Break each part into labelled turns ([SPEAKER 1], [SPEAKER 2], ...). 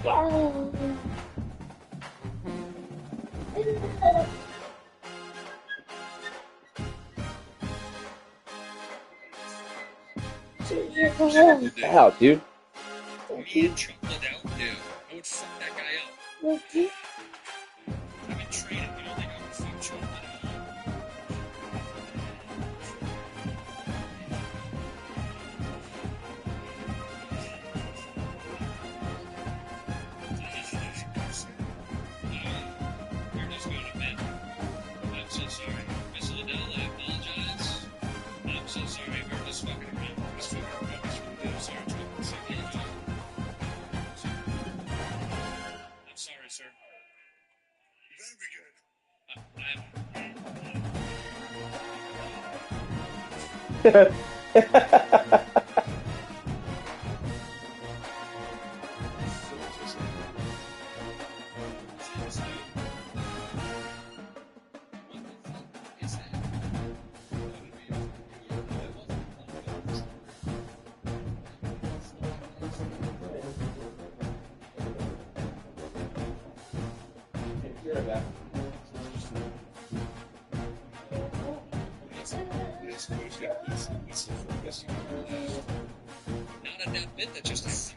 [SPEAKER 1] Wow, dude.
[SPEAKER 2] Me and chocolate out? No. I would fuck that guy up. I've been training. You don't think I would fuck chocolate out? You're just going to bed. I'm so sorry. Miss Liddell, I apologize. I'm so sorry. We're just fucking around. Just fucking around. I'm sorry, chocolate. I'm sorry, sir. Not on that bit that just happened.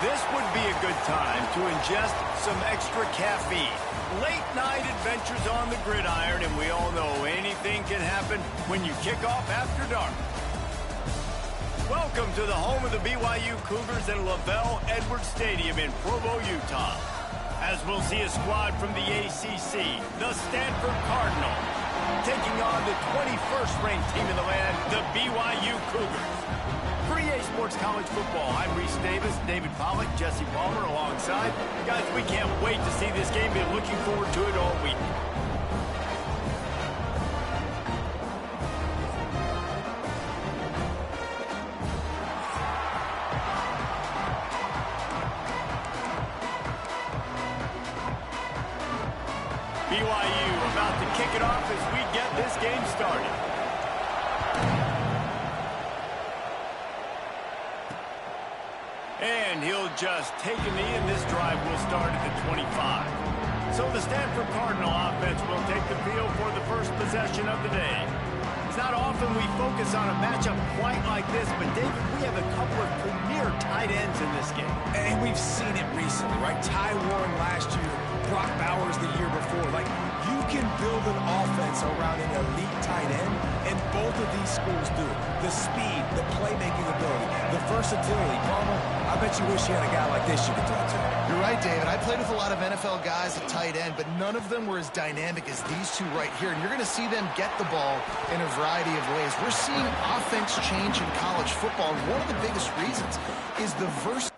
[SPEAKER 3] This would be a good time to ingest some extra caffeine. Late night adventures on the gridiron, and we all know anything can happen when you kick off after dark. Welcome to the home of the BYU Cougars at Lavelle Edwards Stadium in Provo, Utah. As we'll see a squad from the ACC, the Stanford Cardinal, taking on the 21st ranked team in the land, the BYU Cougars. Free Sports College Football. I'm Reese Davis, David Pollock, Jesse Palmer alongside. Guys, we can't wait to see this game. Been looking forward to it all week. BYU about to kick it off as we get this game started. And he'll just take a knee, and this drive will start at the 25. So the Stanford Cardinal offense will take the field for the first possession of the day. It's not often we focus on a matchup quite like this, but David, we have a couple of premier tight ends in this game.
[SPEAKER 4] And we've seen it recently, right? Ty Warren last year, Brock Bowers the year before. Like, you can build an offense around an elite tight end, and both of these schools do it. The speed, the playmaking ability, the versatility. Palmer, I bet you wish you had a guy like this you could talk to.
[SPEAKER 5] You're right, David. I played with a lot of NFL guys at tight end, but none of them were as dynamic as these two right here. And you're going to see them get the ball in a variety of ways. We're seeing offense change in college football, and one of the biggest reasons is the versatility.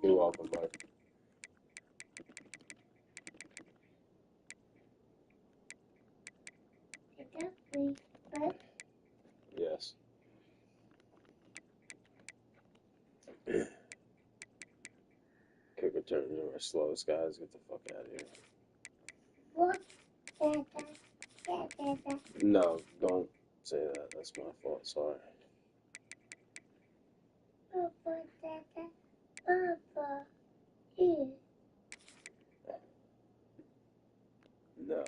[SPEAKER 1] You're welcome, bud. Yes. Kick return, you are slowest guys. Get the fuck out of here. No, don't say that. That's my fault. Sorry. No.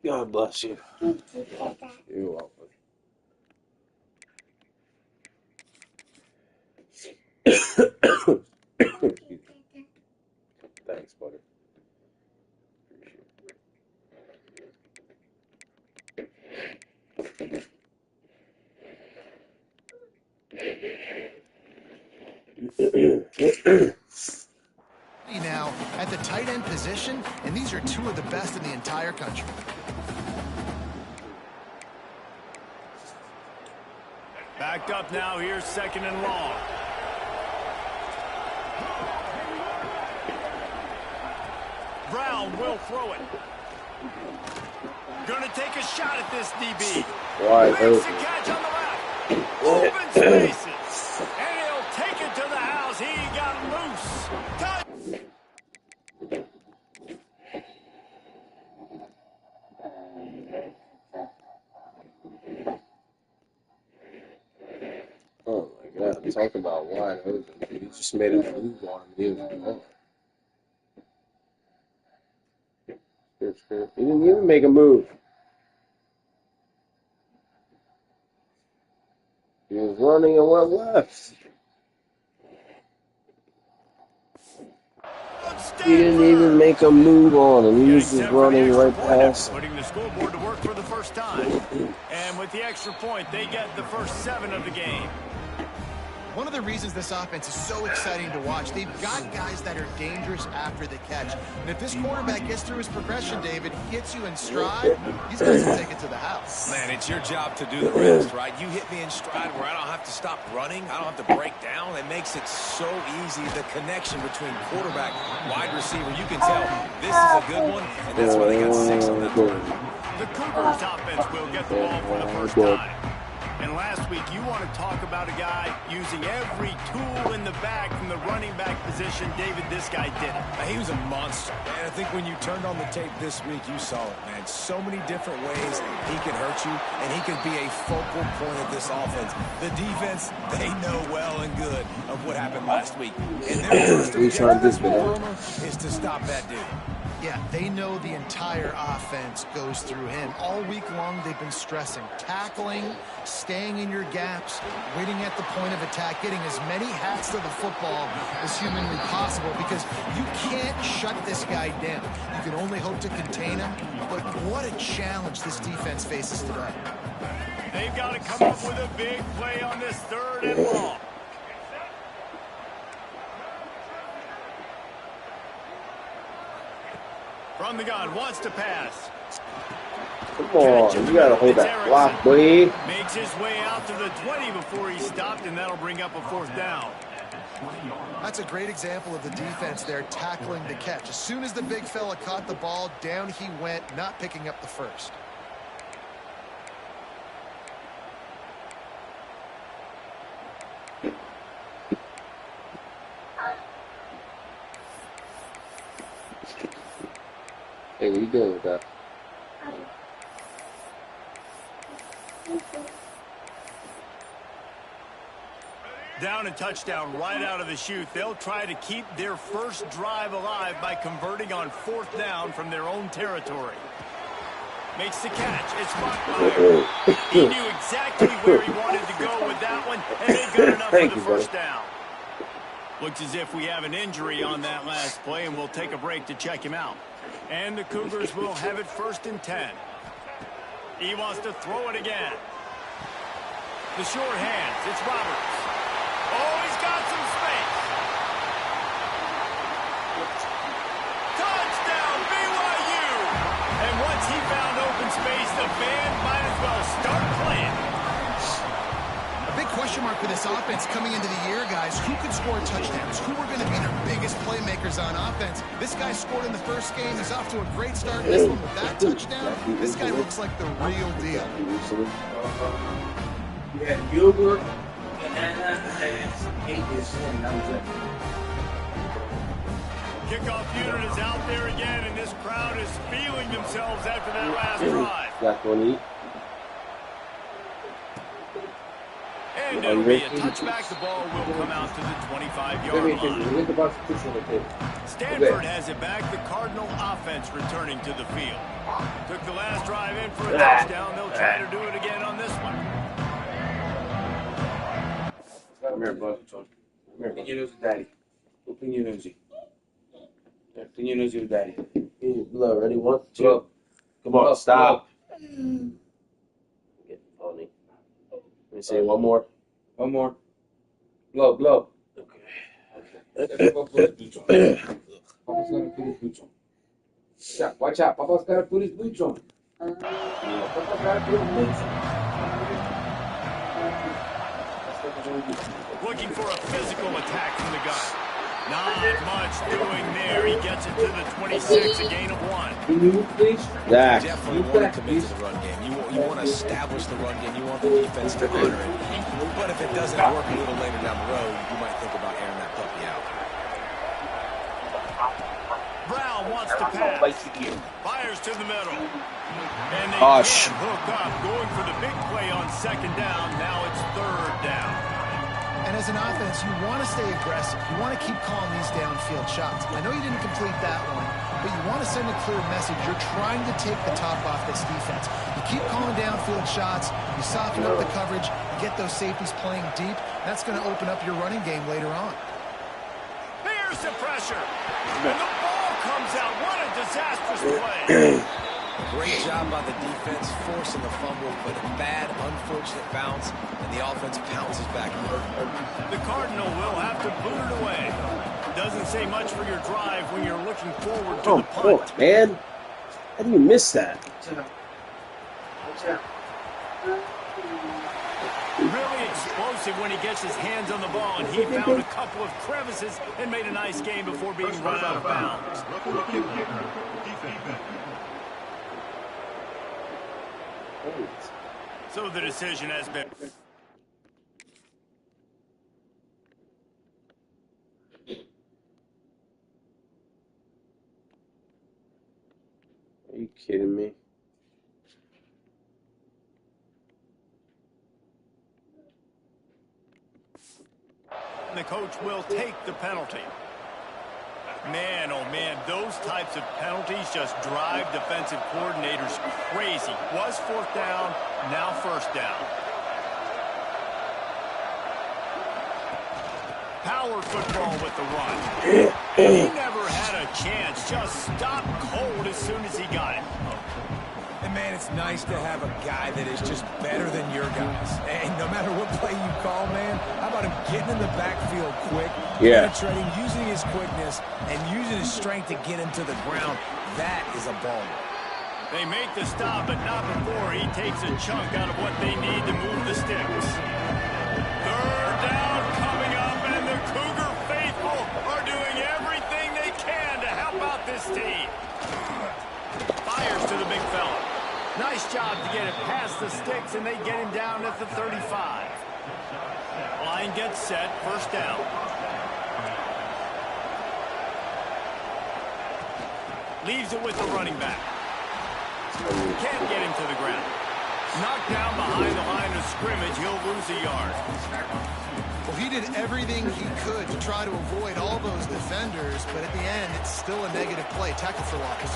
[SPEAKER 1] God bless you. You're welcome. Thanks, buddy. Appreciate it.
[SPEAKER 5] at the tight end position, and these are two of the best in the entire country.
[SPEAKER 3] Backed up now. Here's 2nd and long. Brown will throw it. Gonna take a shot at this DB.
[SPEAKER 1] Wide
[SPEAKER 3] Makes a
[SPEAKER 1] open.
[SPEAKER 3] catch on the left. Open spaces. And he'll take it to the house. He got loose. Touch.
[SPEAKER 1] Oh my God! Talk about wide open. He just made a move on him. He was gone. He didn't even make a move. He was running and went left. He didn't even make a move on him. He was just running right past him.
[SPEAKER 3] Putting the scoreboard to work for the first time. And with the extra point, they get the first 7 of the game.
[SPEAKER 5] One of the reasons this offense is so exciting to watch, they've got guys that are dangerous after the catch. And if this quarterback gets through his progression, David, gets you in stride, these guys will take it to the house.
[SPEAKER 4] Man, it's your job to do the rest, right? You hit me in stride where I don't have to stop running. I don't have to break down. It makes it so easy, the connection between quarterback, wide receiver. You can tell this is a good one, and that's why they got 6 on that board.
[SPEAKER 3] The Cougars offense will get the ball for the first time. And last week, you want to talk about a guy using every tool in the bag from the running back position. David, this guy did it.
[SPEAKER 4] He was a monster. And I think when you turned on the tape this week, you saw it, man. So many different ways he can hurt you, and he could be a focal point of this offense. The defense, they know well and good of what happened last week. And their first objective is to stop that dude.
[SPEAKER 5] Yeah, they know the entire offense goes through him. All week long, they've been stressing tackling, staying in your gaps, waiting at the point of attack, getting as many hats to the football as humanly possible, because you can't shut this guy down. You can only hope to contain him, but what a challenge this defense faces today.
[SPEAKER 3] They've got to come up with a big play on this 3rd and long. From the gun, wants to pass.
[SPEAKER 1] Come on, you gotta hold that block, boy.
[SPEAKER 3] Makes his way out to the 20 before he stopped, and that'll bring up a 4th down.
[SPEAKER 5] That's a great example of the defense there tackling the catch. As soon as the big fella caught the ball, down he went, not picking up the first.
[SPEAKER 1] Hey, what are you doing with that?
[SPEAKER 3] Down and touchdown right out of the chute. They'll try to keep their first drive alive by converting on 4th down from their own territory. Makes the catch. It's Rockmeyer. He knew exactly where he wanted to go with that one, and they got enough for the first down. Looks as if we have an injury on that last play, and we'll take a break to check him out. And the Cougars will have it 1st and 10. He wants to throw it again. The short hands. It's Roberts. Oh, he's got some space. Touchdown, BYU. And once he found open space, the band might as well start playing.
[SPEAKER 5] A big question mark for this offense coming into the year, guys. Who could score touchdowns? Who are going to be their biggest playmakers on offense? This guy scored in the first game. He's off to a great start. This one with that touchdown, this guy looks like the real deal.
[SPEAKER 6] You had Gilbert, Hannah, and Akins, and that was it.
[SPEAKER 3] Kickoff unit is out there again, and this crowd is feeling themselves after that last drive.
[SPEAKER 1] Got 20.
[SPEAKER 3] And it'll be a touchback. The ball will come out to the 25-yard line. Stanford has it back. The Cardinal offense returning to the field. Took the last drive in for a touchdown. They'll try to do it again on this one.
[SPEAKER 6] Come here, bud. Come here. Clean your nose with daddy. Go clean your nosy. Yeah, clean your nosy with daddy.
[SPEAKER 1] Blood, ready? 1, 2.
[SPEAKER 6] Go. Come on, stop.
[SPEAKER 1] Get funny. Let me say one more.
[SPEAKER 6] One more. Blow.
[SPEAKER 1] Okay.
[SPEAKER 6] Let's go put the boots on. Papa's gonna put boots on. Watch out. Papa's got to put his boots on. Papa's got to put his boots on.
[SPEAKER 3] Looking for a physical attack from the guy. Not much doing there. He gets it to the 26, a gain of 1.
[SPEAKER 6] Can you move, please?
[SPEAKER 1] Zach.
[SPEAKER 4] You definitely want to commit to the run game. You want to establish the run game. You want the defense to honor it. But if it doesn't work a little later down the road, you might think about airing that puppy out.
[SPEAKER 3] Brown wants to pass. Fires to the middle. And they
[SPEAKER 1] Hush.
[SPEAKER 3] can't hook up. Going for the big play on 2nd down. Now it's 3rd down.
[SPEAKER 5] And as an offense, you want to stay aggressive. You want to keep calling these downfield shots. I know you didn't complete that one, but you want to send a clear message. You're trying to take the top off this defense. You keep calling downfield shots. You soften up the coverage. You get those safeties playing deep. That's going to open up your running game later on.
[SPEAKER 3] Here's the pressure. And the ball comes out. What a disastrous play.
[SPEAKER 4] Great job by the defense, forcing the fumble, but a bad, unfortunate bounce, and the offense pounces back.
[SPEAKER 3] The Cardinal will have to boot it away. Doesn't say much for your drive when you're looking forward to the punt.
[SPEAKER 1] Oh, man. How do you miss that?
[SPEAKER 3] Really explosive when he gets his hands on the ball, and he found a couple of crevices and made a nice game before being run out of bounds. So the decision has been...
[SPEAKER 1] Are you kidding me?
[SPEAKER 3] The coach will take the penalty. Man, oh man, those types of penalties just drive defensive coordinators crazy. Was 4th down, now 1st down. Power football with the run. He never had a chance, just stopped cold as soon as he got it.
[SPEAKER 4] And man, it's nice to have a guy that is just better than your guys. And no matter what play you call, man, how about him getting in the backfield quick, penetrating, using his quickness, and using his strength to get him to the ground. That is a baller.
[SPEAKER 3] They make the stop, but not before he takes a chunk out of what they need to move the sticks. 3rd down coming up, and the Cougar faithful are doing everything they can to help out this team. Fires to the big fella. Nice job to get it past the sticks, and they get him down at the 35. Line gets set, 1st down. Leaves it with the running back. Can't get him to the ground. Knocked down behind the line of scrimmage, he'll lose a yard.
[SPEAKER 5] Well, he did everything he could to try to avoid all those defenders, but at the end, it's still a negative play. Tackle for loss.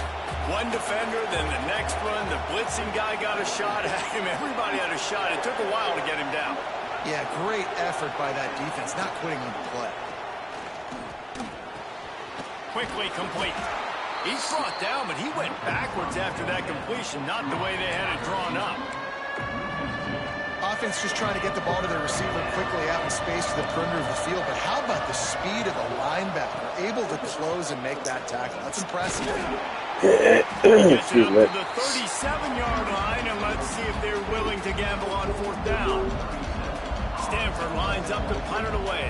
[SPEAKER 3] One defender, then the next one. The blitzing guy got a shot at him. Everybody had a shot. It took a while to get him down.
[SPEAKER 5] Yeah, great effort by that defense, not quitting on the play.
[SPEAKER 3] Quickly complete. He's brought down, but he went backwards after that completion, not the way they had it drawn up.
[SPEAKER 5] Offense just trying to get the ball to their receiver quickly out in space to the perimeter of the field, but how about the speed of the linebacker? Able to close and make that tackle. That's impressive.
[SPEAKER 3] Gets it up to the 37-yard line, and let's see if they're willing to gamble on 4th down. Stanford lines up to punt it away.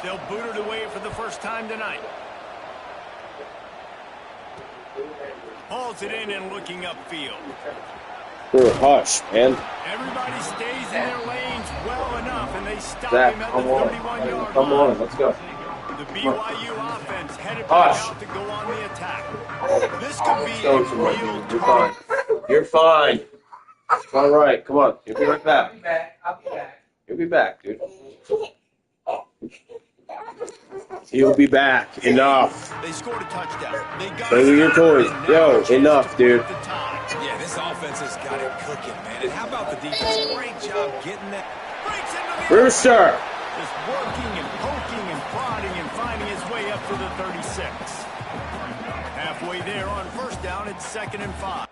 [SPEAKER 3] They'll boot it away for the first time tonight. Hauls it in and looking upfield.
[SPEAKER 1] Hush, man.
[SPEAKER 3] Everybody stays in their lanes well enough, and they stop
[SPEAKER 1] Zach,
[SPEAKER 3] him at the
[SPEAKER 1] come on.
[SPEAKER 3] 31-yard line.
[SPEAKER 1] Come on, let's go.
[SPEAKER 3] The BYU offense headed back out to go on the attack. This could be a real
[SPEAKER 1] You're fine. You're fine. All right, come on. You'll be right back.
[SPEAKER 6] I'll be back.
[SPEAKER 1] You'll be back, dude. He'll be back. Enough.
[SPEAKER 3] They scored a touchdown. They got
[SPEAKER 1] Play with your toys. Yo, enough, dude.
[SPEAKER 4] Yeah, this offense has got it cooking, man. And how about the defense? Great job getting that.
[SPEAKER 1] Brewster.
[SPEAKER 3] Just working and poking and prodding and finding his way up to the 36. Halfway there on 1st down, it's 2nd and 5.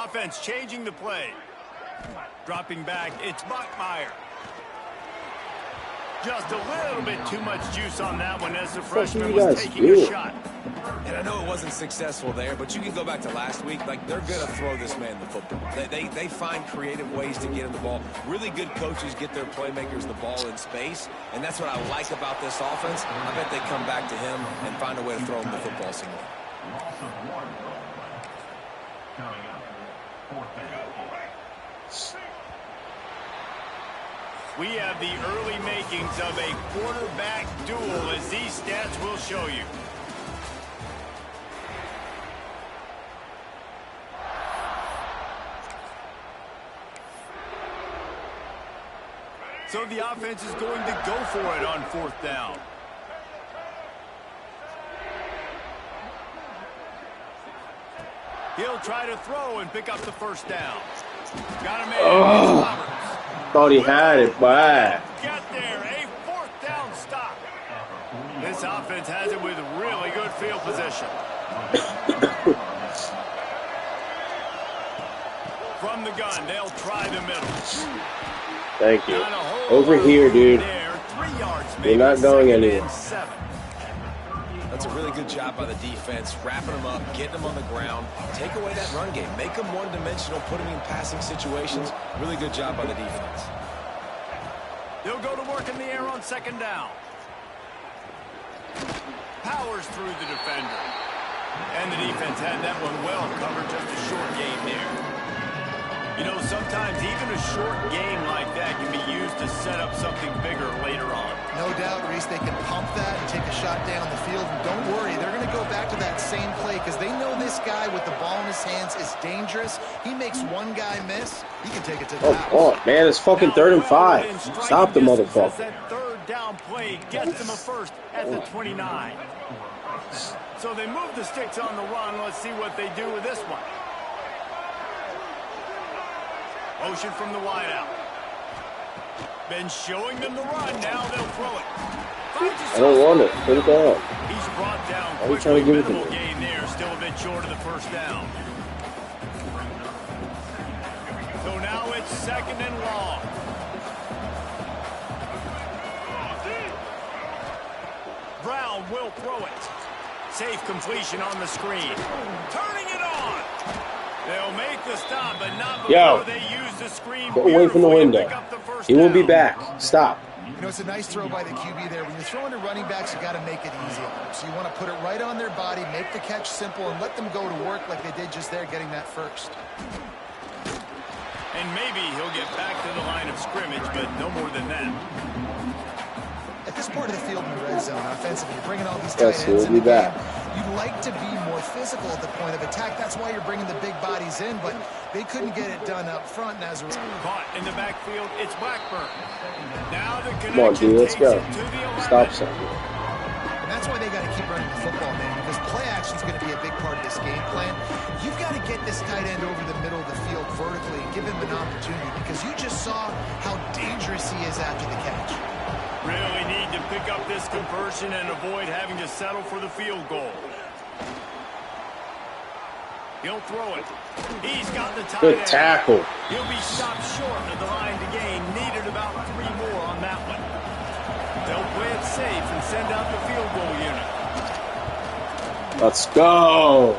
[SPEAKER 3] Offense changing the play. Dropping back, it's Buckmeyer. Just a little bit too much juice on that one as the freshman was taking a shot.
[SPEAKER 4] And I know it wasn't successful there, but you can go back to last week. Like, they're going to throw this man the football. They find creative ways to get him the ball. Really good coaches get their playmakers the ball in space, and that's what I like about this offense. I bet they come back to him and find a way to throw him the football some more.
[SPEAKER 3] We have the early makings of a quarterback duel, as these stats will show you. So the offense is going to go for it on 4th down. He'll try to throw and pick up the 1st down. Got a man.
[SPEAKER 1] Oh, thought he had it, but
[SPEAKER 3] Get there, a 4th down stop. This offense has it with really good field position. From the gun, they'll try the middle.
[SPEAKER 1] thank you. Over here, dude.
[SPEAKER 3] There, 3 yards,
[SPEAKER 1] You're not going anywhere.
[SPEAKER 3] 7.
[SPEAKER 4] That's a really good job by the defense, wrapping them up, getting them on the ground. Take away that run game. Make them one-dimensional, put them in passing situations. Really good job by the defense.
[SPEAKER 3] They'll go to work in the air on 2nd down. Powers through the defender. And the defense had that one well covered, just a short gain there. You know, sometimes even a short game like that can be used to set up something bigger later on.
[SPEAKER 5] No doubt, Reese, they can pump that and take a shot down the field. And don't worry, they're going to go back to that same play because they know this guy with the ball in his hands is dangerous. He makes one guy miss, he can take it to the house.
[SPEAKER 1] Oh, man, it's fucking 3rd and 5. Stop the motherfucker.
[SPEAKER 3] That 3rd down play gets them a 1st at the 29. So they move the sticks on the run. Let's see what they do with this one. Motion from the wideout. Been showing them the run. Now they'll throw it.
[SPEAKER 1] I don't want it. Put it down.
[SPEAKER 3] He's brought down
[SPEAKER 1] Why are you trying to give it to
[SPEAKER 3] minimal
[SPEAKER 1] me?
[SPEAKER 3] gain there. Still a bit short of the 1st down. So now it's 2nd and long. Brown will throw it. Safe completion on the screen. Turning it on. They'll make the stop, but not before they use the screen.
[SPEAKER 1] Go away from the window. He will be back. Stop.
[SPEAKER 5] You know, it's a nice throw by the QB there. When you're throwing to running backs, you got to make it easy on them. So you want to put it right on their body, make the catch simple, and let them go to work like they did just there, getting that 1st.
[SPEAKER 3] And maybe he'll get back to the line of scrimmage, but no more than that.
[SPEAKER 5] At this part of the field in the red zone, offensively, you're bringing all these tight ends
[SPEAKER 1] he'll
[SPEAKER 5] in
[SPEAKER 1] be
[SPEAKER 5] the game.
[SPEAKER 1] back.
[SPEAKER 5] You'd like to be more physical at the point of attack. That's why you're bringing the big bodies in, but they couldn't get it done up front. And as a
[SPEAKER 3] Caught in the backfield, it's Blackburn. Now the
[SPEAKER 1] Come on,
[SPEAKER 3] connection
[SPEAKER 1] dude, let's
[SPEAKER 3] takes
[SPEAKER 1] go.
[SPEAKER 3] him to the 11.
[SPEAKER 1] Stop something.
[SPEAKER 5] And that's why they got to keep running the football, man, because play action is going to be a big part of this game plan. You've got to get this tight end over the middle of the field vertically and give him an opportunity, because you just saw how dangerous he is after the catch.
[SPEAKER 3] Really need to pick up this conversion and avoid having to settle for the field goal. He'll throw it. He's got the tight
[SPEAKER 1] Good
[SPEAKER 3] end.
[SPEAKER 1] tackle.
[SPEAKER 3] He'll be stopped short of the line to gain. Needed about 3 more on that one. They'll play it safe and send out the field goal unit.
[SPEAKER 1] Let's go.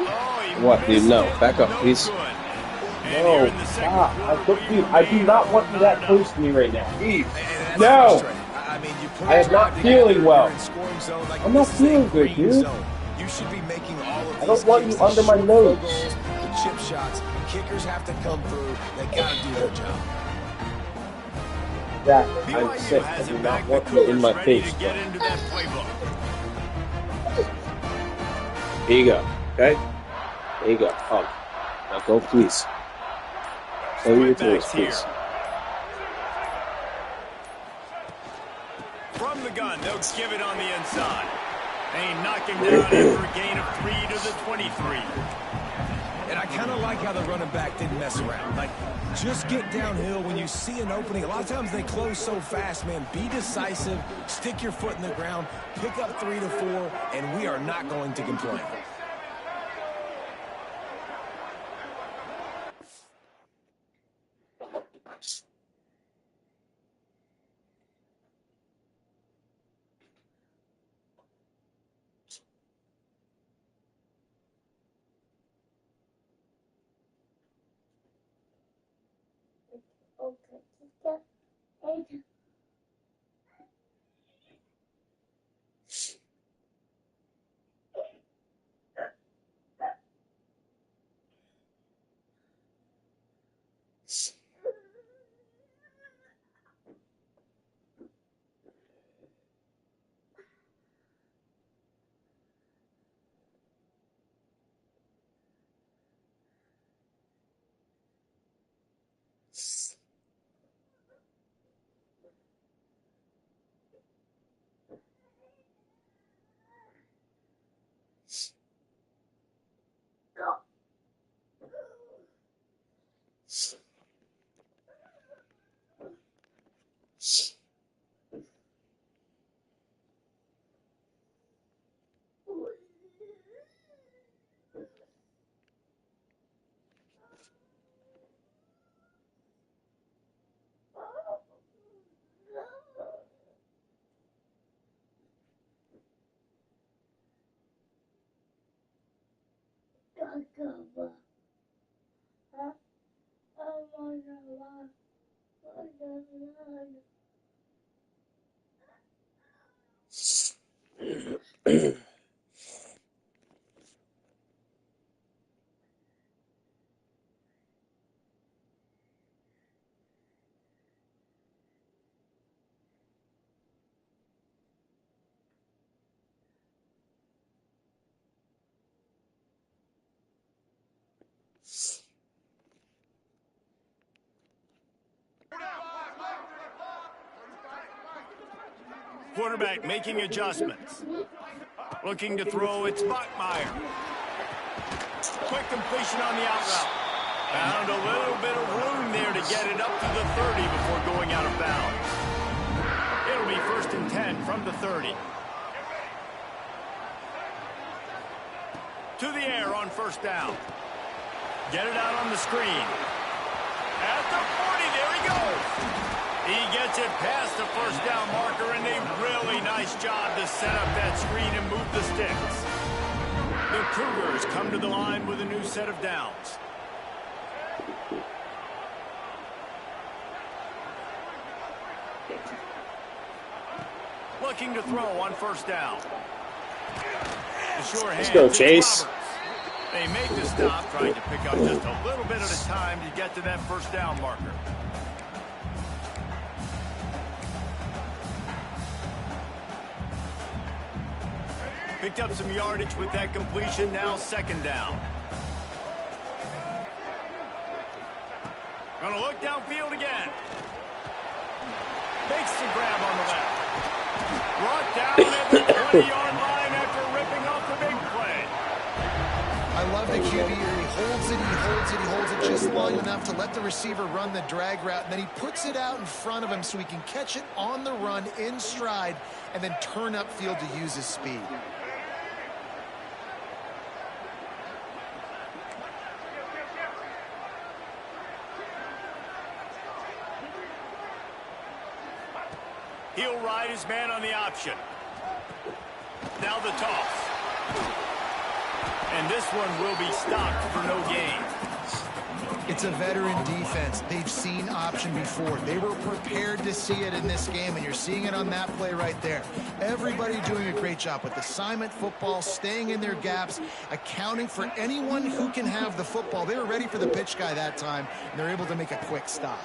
[SPEAKER 3] Oh, he
[SPEAKER 1] What, dude?
[SPEAKER 3] missed
[SPEAKER 1] No.
[SPEAKER 3] it.
[SPEAKER 1] Back up,
[SPEAKER 3] No
[SPEAKER 1] please.
[SPEAKER 3] good. And
[SPEAKER 7] No,
[SPEAKER 3] here in the second
[SPEAKER 7] stop.
[SPEAKER 3] quarter,
[SPEAKER 7] Dude, I do not want you that close to me right now. Please.
[SPEAKER 4] And that's
[SPEAKER 7] No.
[SPEAKER 4] frustrating. I mean, you put
[SPEAKER 7] I am not feeling well. I'm not feeling good, dude.
[SPEAKER 4] You should be making all of
[SPEAKER 7] I
[SPEAKER 4] these
[SPEAKER 7] don't want
[SPEAKER 4] kicks,
[SPEAKER 7] you under
[SPEAKER 4] these
[SPEAKER 7] my
[SPEAKER 4] short
[SPEAKER 7] nose.
[SPEAKER 4] field goals, the chip shots. Kickers have to come through. They got to do their job.
[SPEAKER 7] Exactly. I'm
[SPEAKER 3] BYU
[SPEAKER 7] sick. I
[SPEAKER 3] has
[SPEAKER 7] do
[SPEAKER 3] it
[SPEAKER 7] not
[SPEAKER 3] back.
[SPEAKER 7] want
[SPEAKER 3] The
[SPEAKER 7] you in
[SPEAKER 3] Cougars
[SPEAKER 7] my
[SPEAKER 3] ready
[SPEAKER 7] face.
[SPEAKER 3] to get into that playbook.
[SPEAKER 1] Here you go. Okay? There you go. Now go, please. Show your tools,
[SPEAKER 3] Switchbacks here.
[SPEAKER 1] please.
[SPEAKER 3] From the gun, they'll give it on the inside. They knock him down after a gain of 3 to the 23.
[SPEAKER 4] And I kind of like how the running back didn't mess around. Like, just get downhill when you see an opening. A lot of times they close so fast, man. Be decisive, stick your foot in the ground, pick up 3 to 4, and we are not going to complain.
[SPEAKER 3] Quarterback making adjustments. Looking to throw, it's Bachmeier. Quick completion on the out route. Found a little bit of room there to get it up to the 30 before going out of bounds. It'll be 1st and 10 from the 30. To the air on 1st down. Get it out on the screen. At the 40, there he goes. He gets it past the 1st down marker, and a really nice job to set up that screen and move the sticks. The Cougars come to the line with a new set of downs. Looking to throw on 1st down. The sure
[SPEAKER 1] Let's go, Chase.
[SPEAKER 3] They make the stop, trying to pick up just a little bit at a time to get to that 1st down marker. Picked up some yardage with that completion, now 2nd down. Gonna look downfield again. Makes the grab on the left. Brought down at the 20-yard line after ripping off the big play.
[SPEAKER 5] I love the QB here. He holds it, he holds it, he holds it just long enough to let the receiver run the drag route, and then he puts it out in front of him so he can catch it on the run in stride and then turn upfield to use his speed.
[SPEAKER 3] He'll ride his man on the option. Now the toss. And this one will be stopped for no gain.
[SPEAKER 5] It's a veteran defense. They've seen option before. They were prepared to see it in this game, and you're seeing it on that play right there. Everybody doing a great job with assignment football, staying in their gaps, accounting for anyone who can have the football. They were ready for the pitch guy that time, and they're able to make a quick stop.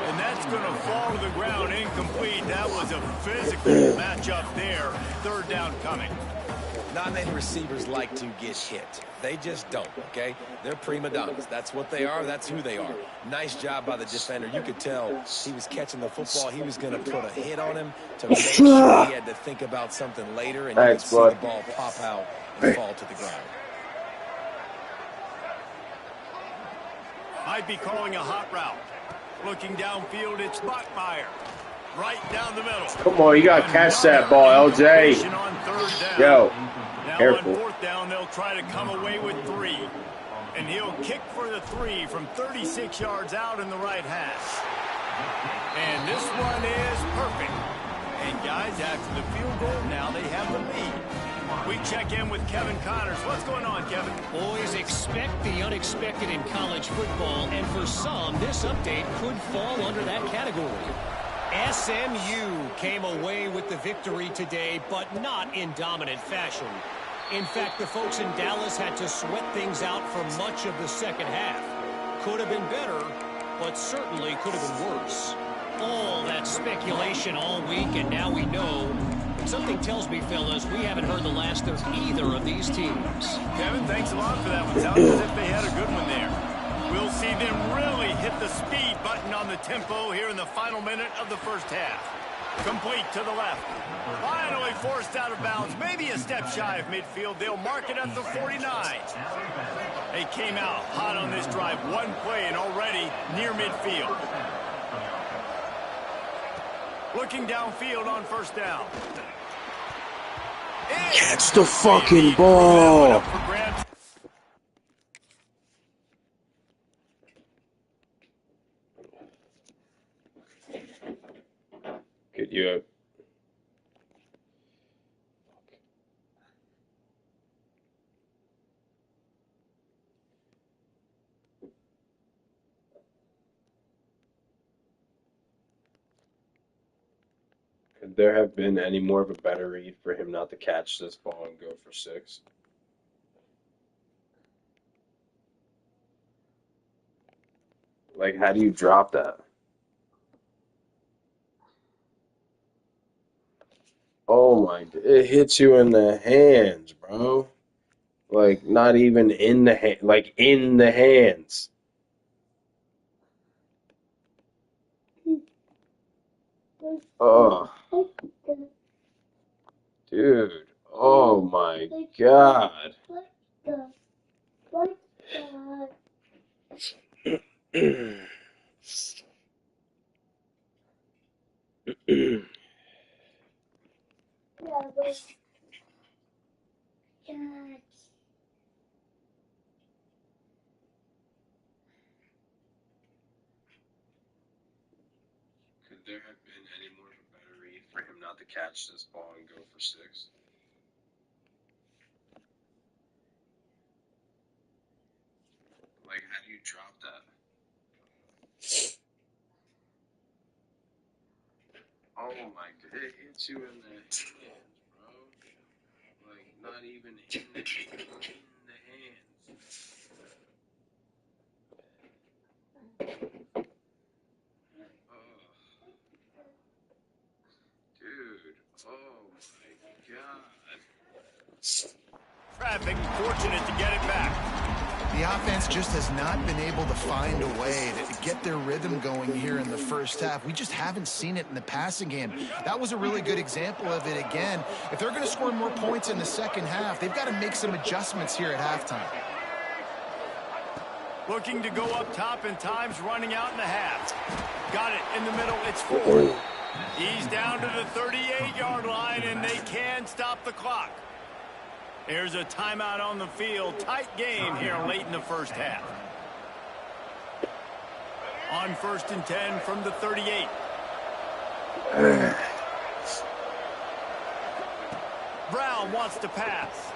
[SPEAKER 3] And that's going to fall to the ground incomplete. That was a physical matchup there. 3rd down coming.
[SPEAKER 4] Not many receivers like to get hit. They just don't, okay? They're prima donnas. That's what they are. That's who they are. Nice job by the defender. You could tell he was catching the football. He was going to put a hit on him to make sure he had to think about something later, and you could see the ball pop out and fall to the ground.
[SPEAKER 3] Might be calling a hot route. Looking downfield, it's Bachmeier. Right down the middle.
[SPEAKER 1] Come on, you got to catch that ball, LJ. Yo,
[SPEAKER 3] now
[SPEAKER 1] careful.
[SPEAKER 3] On 4th down, they'll try to come away with 3. And he'll kick for the 3 from 36 yards out in the right half. And this one is perfect. And guys, after the field goal, now they have the lead. We check in with Kevin Connors. What's going on, Kevin?
[SPEAKER 8] Boys, expect the unexpected in college football, and for some, this update could fall under that category. SMU came away with the victory today, but not in dominant fashion. In fact, the folks in Dallas had to sweat things out for much of the second half. Could have been better, but certainly could have been worse. All that speculation all week, and now we know. Something tells me, fellas, we haven't heard the last of either of these teams.
[SPEAKER 3] Kevin, thanks a lot for that one. Sounds as if they had a good one there. We'll see them really hit the speed button on the tempo here in the final minute of the first half. Complete to the left. Finally forced out of bounds. Maybe a step shy of midfield. They'll mark it at the 49. They came out hot on this drive. One play and already near midfield. Looking downfield on first down.
[SPEAKER 1] Catch the fucking ball. Get you up. Could there have been any more of a better read for him not to catch this ball and go for 6? Like, how do you drop that? Oh my, it hits you in the hands, bro. Like, not even in the hand, like in the hands. Oh. Dude, oh my God. Could there have been any more of a better read for him not to catch this ball and go for 6? Like, how do you drop that? Oh my God, it hits you in the hands, bro. Like, not even in the hands. Dude, oh my God.
[SPEAKER 3] Traffic, fortunate to get it back.
[SPEAKER 5] The offense just has not been able to find a way to get their rhythm going here in the first half. We just haven't seen it in the passing game. That was a really good example of it again. If they're going to score more points in the second half, they've got to make some adjustments here at halftime.
[SPEAKER 3] Looking to go up top, and time's running out in the half. Got it in the middle. It's 4. He's down to the 38-yard line, and they can stop the clock. There's a timeout on the field. Tight game here late in the first half. On 1st and 10 from the 38. Brown wants to pass.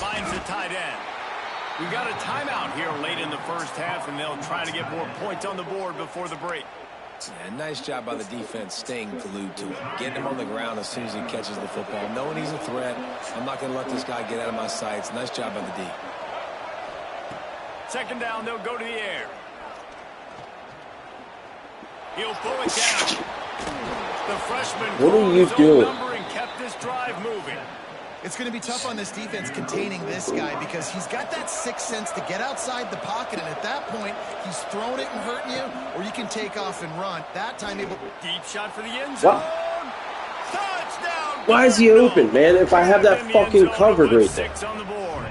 [SPEAKER 3] Finds the tight end. We got a timeout here late in the first half, and they'll try to get more points on the board before the break.
[SPEAKER 4] Yeah, nice job by the defense staying glued to him. Getting him on the ground as soon as he catches the football. Knowing he's a threat, I'm not going to let this guy get out of my sights. Nice job by the D.
[SPEAKER 3] Second down, they'll go to the air. He'll pull it down. The freshman
[SPEAKER 1] what are you doing?
[SPEAKER 3] Number and kept this drive moving.
[SPEAKER 5] It's going to be tough on this defense containing this guy because he's got that sixth sense to get outside the pocket, and at that point, he's throwing it and hurting you, or you can take off and run. That time, able
[SPEAKER 3] deep shot for the end zone. Touchdown!
[SPEAKER 1] Why is he open, man? If I have that fucking covered right there.
[SPEAKER 3] On the board.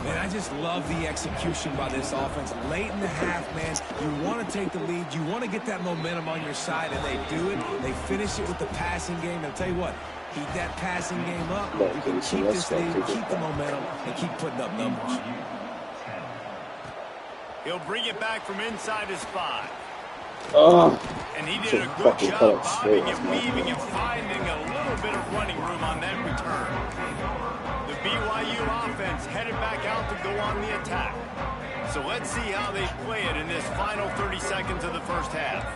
[SPEAKER 4] Man, I just love the execution by this offense. Late in the half, man, you want to take the lead. You want to get that momentum on your side, and they do it. They finish it with the passing game. And I'll tell you what, keep that passing game up. You can keep this lead, keep the momentum, and keep putting up numbers.
[SPEAKER 3] He'll bring it back from inside his 5.
[SPEAKER 1] Oh.
[SPEAKER 3] And he did
[SPEAKER 1] Should
[SPEAKER 3] a good
[SPEAKER 1] fucking cut
[SPEAKER 3] job
[SPEAKER 1] it straight.
[SPEAKER 3] bobbing and weaving and finding a little bit of running room on that return. The BYU offense headed back out to go on the attack. So let's see how they play it in this final 30 seconds of the first half.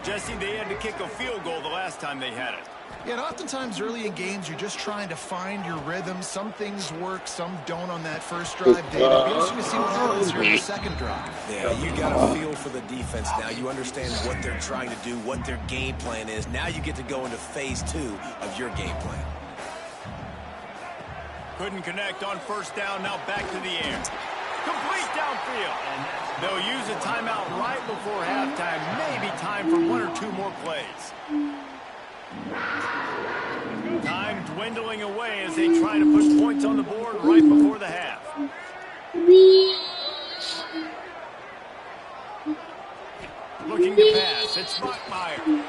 [SPEAKER 3] Jesse, they had to kick a field goal the last time they had it.
[SPEAKER 5] Yeah, and oftentimes early in games, you're just trying to find your rhythm. Some things work, some don't on that first drive. David, it'll be interesting to see what happens here in the second drive.
[SPEAKER 4] Yeah, you got a feel for the defense now. You understand what they're trying to do, what their game plan is. Now you get to go into phase 2 of your game plan.
[SPEAKER 3] Couldn't connect on first down, now back to the air. Complete downfield. They'll use a timeout right before halftime. Maybe time for 1 or 2 more plays. Time dwindling away as they try to put points on the board right before the half. Looking to pass. It's Buckmeyer.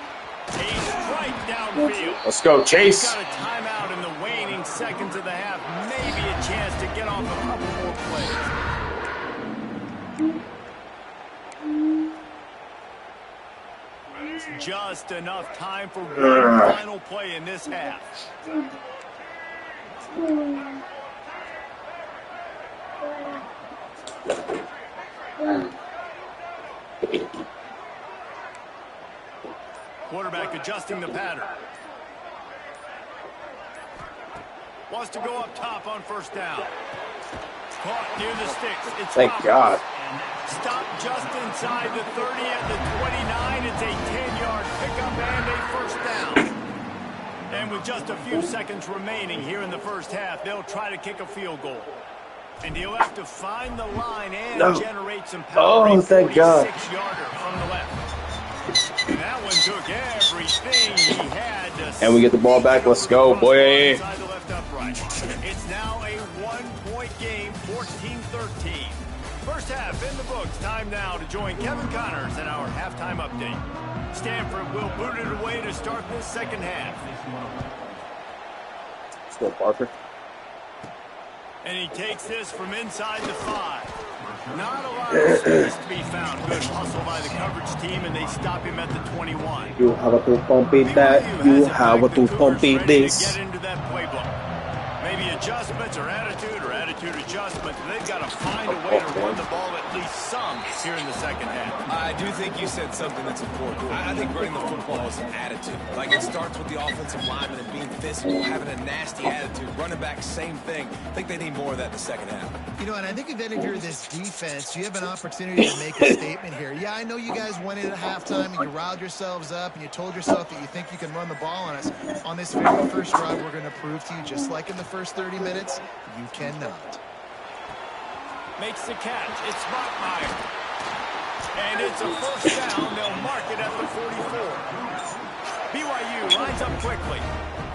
[SPEAKER 3] Chase right downfield.
[SPEAKER 1] Let's go, Chase.
[SPEAKER 3] He's got a timeout in the waning seconds of the half. Maybe a chance to get off a couple more plays. Just enough time for one final play in this half. Quarterback adjusting the pattern. Wants to go up top on first down. Caught near the sticks. It's
[SPEAKER 1] Thank God.
[SPEAKER 3] Stop just inside the 30 at the 29. It's a 10-yard pickup and a first down. And with just a few seconds remaining here in the first half, they'll try to kick a field goal. And he'll have to find the line and generate some power.
[SPEAKER 1] Oh, thank God.
[SPEAKER 3] 46-yarder from the left. And that one took everything he had to
[SPEAKER 1] And we get the ball back. Let's go, boy.
[SPEAKER 3] It's now a 1-point game, 14-13. First half in the books. Time now to join Kevin Connors in our halftime update. Stanford will boot it away to start this second half.
[SPEAKER 1] Let's go, Parker.
[SPEAKER 3] And he takes this from inside the 5. Not a lot of space to be found. Good hustle by the coverage team, and they stop him at the 21.
[SPEAKER 1] You have to pump it that. You have to pump it this.
[SPEAKER 3] Get into that playbook. Maybe adjustments or attitude adjustments. They've got to find a way to run the ball at least some here in the second half.
[SPEAKER 4] I do think you said something that's important. I think running the football is an attitude. Like, it starts with the offensive lineman and being physical, having a nasty attitude. Running back, same thing. I think they need more of that in the second half.
[SPEAKER 5] You know, and I think if any of you are this defense, you have an opportunity to make a statement here. Yeah, I know you guys went in at halftime and you riled yourselves up and you told yourself that you think you can run the ball on us. On this very first drive, we're going to prove to you, just like in the first 30 minutes, you cannot.
[SPEAKER 3] Makes the catch. It's Buckmeyer. And it's a first down. They'll mark it at the 44. BYU lines up quickly.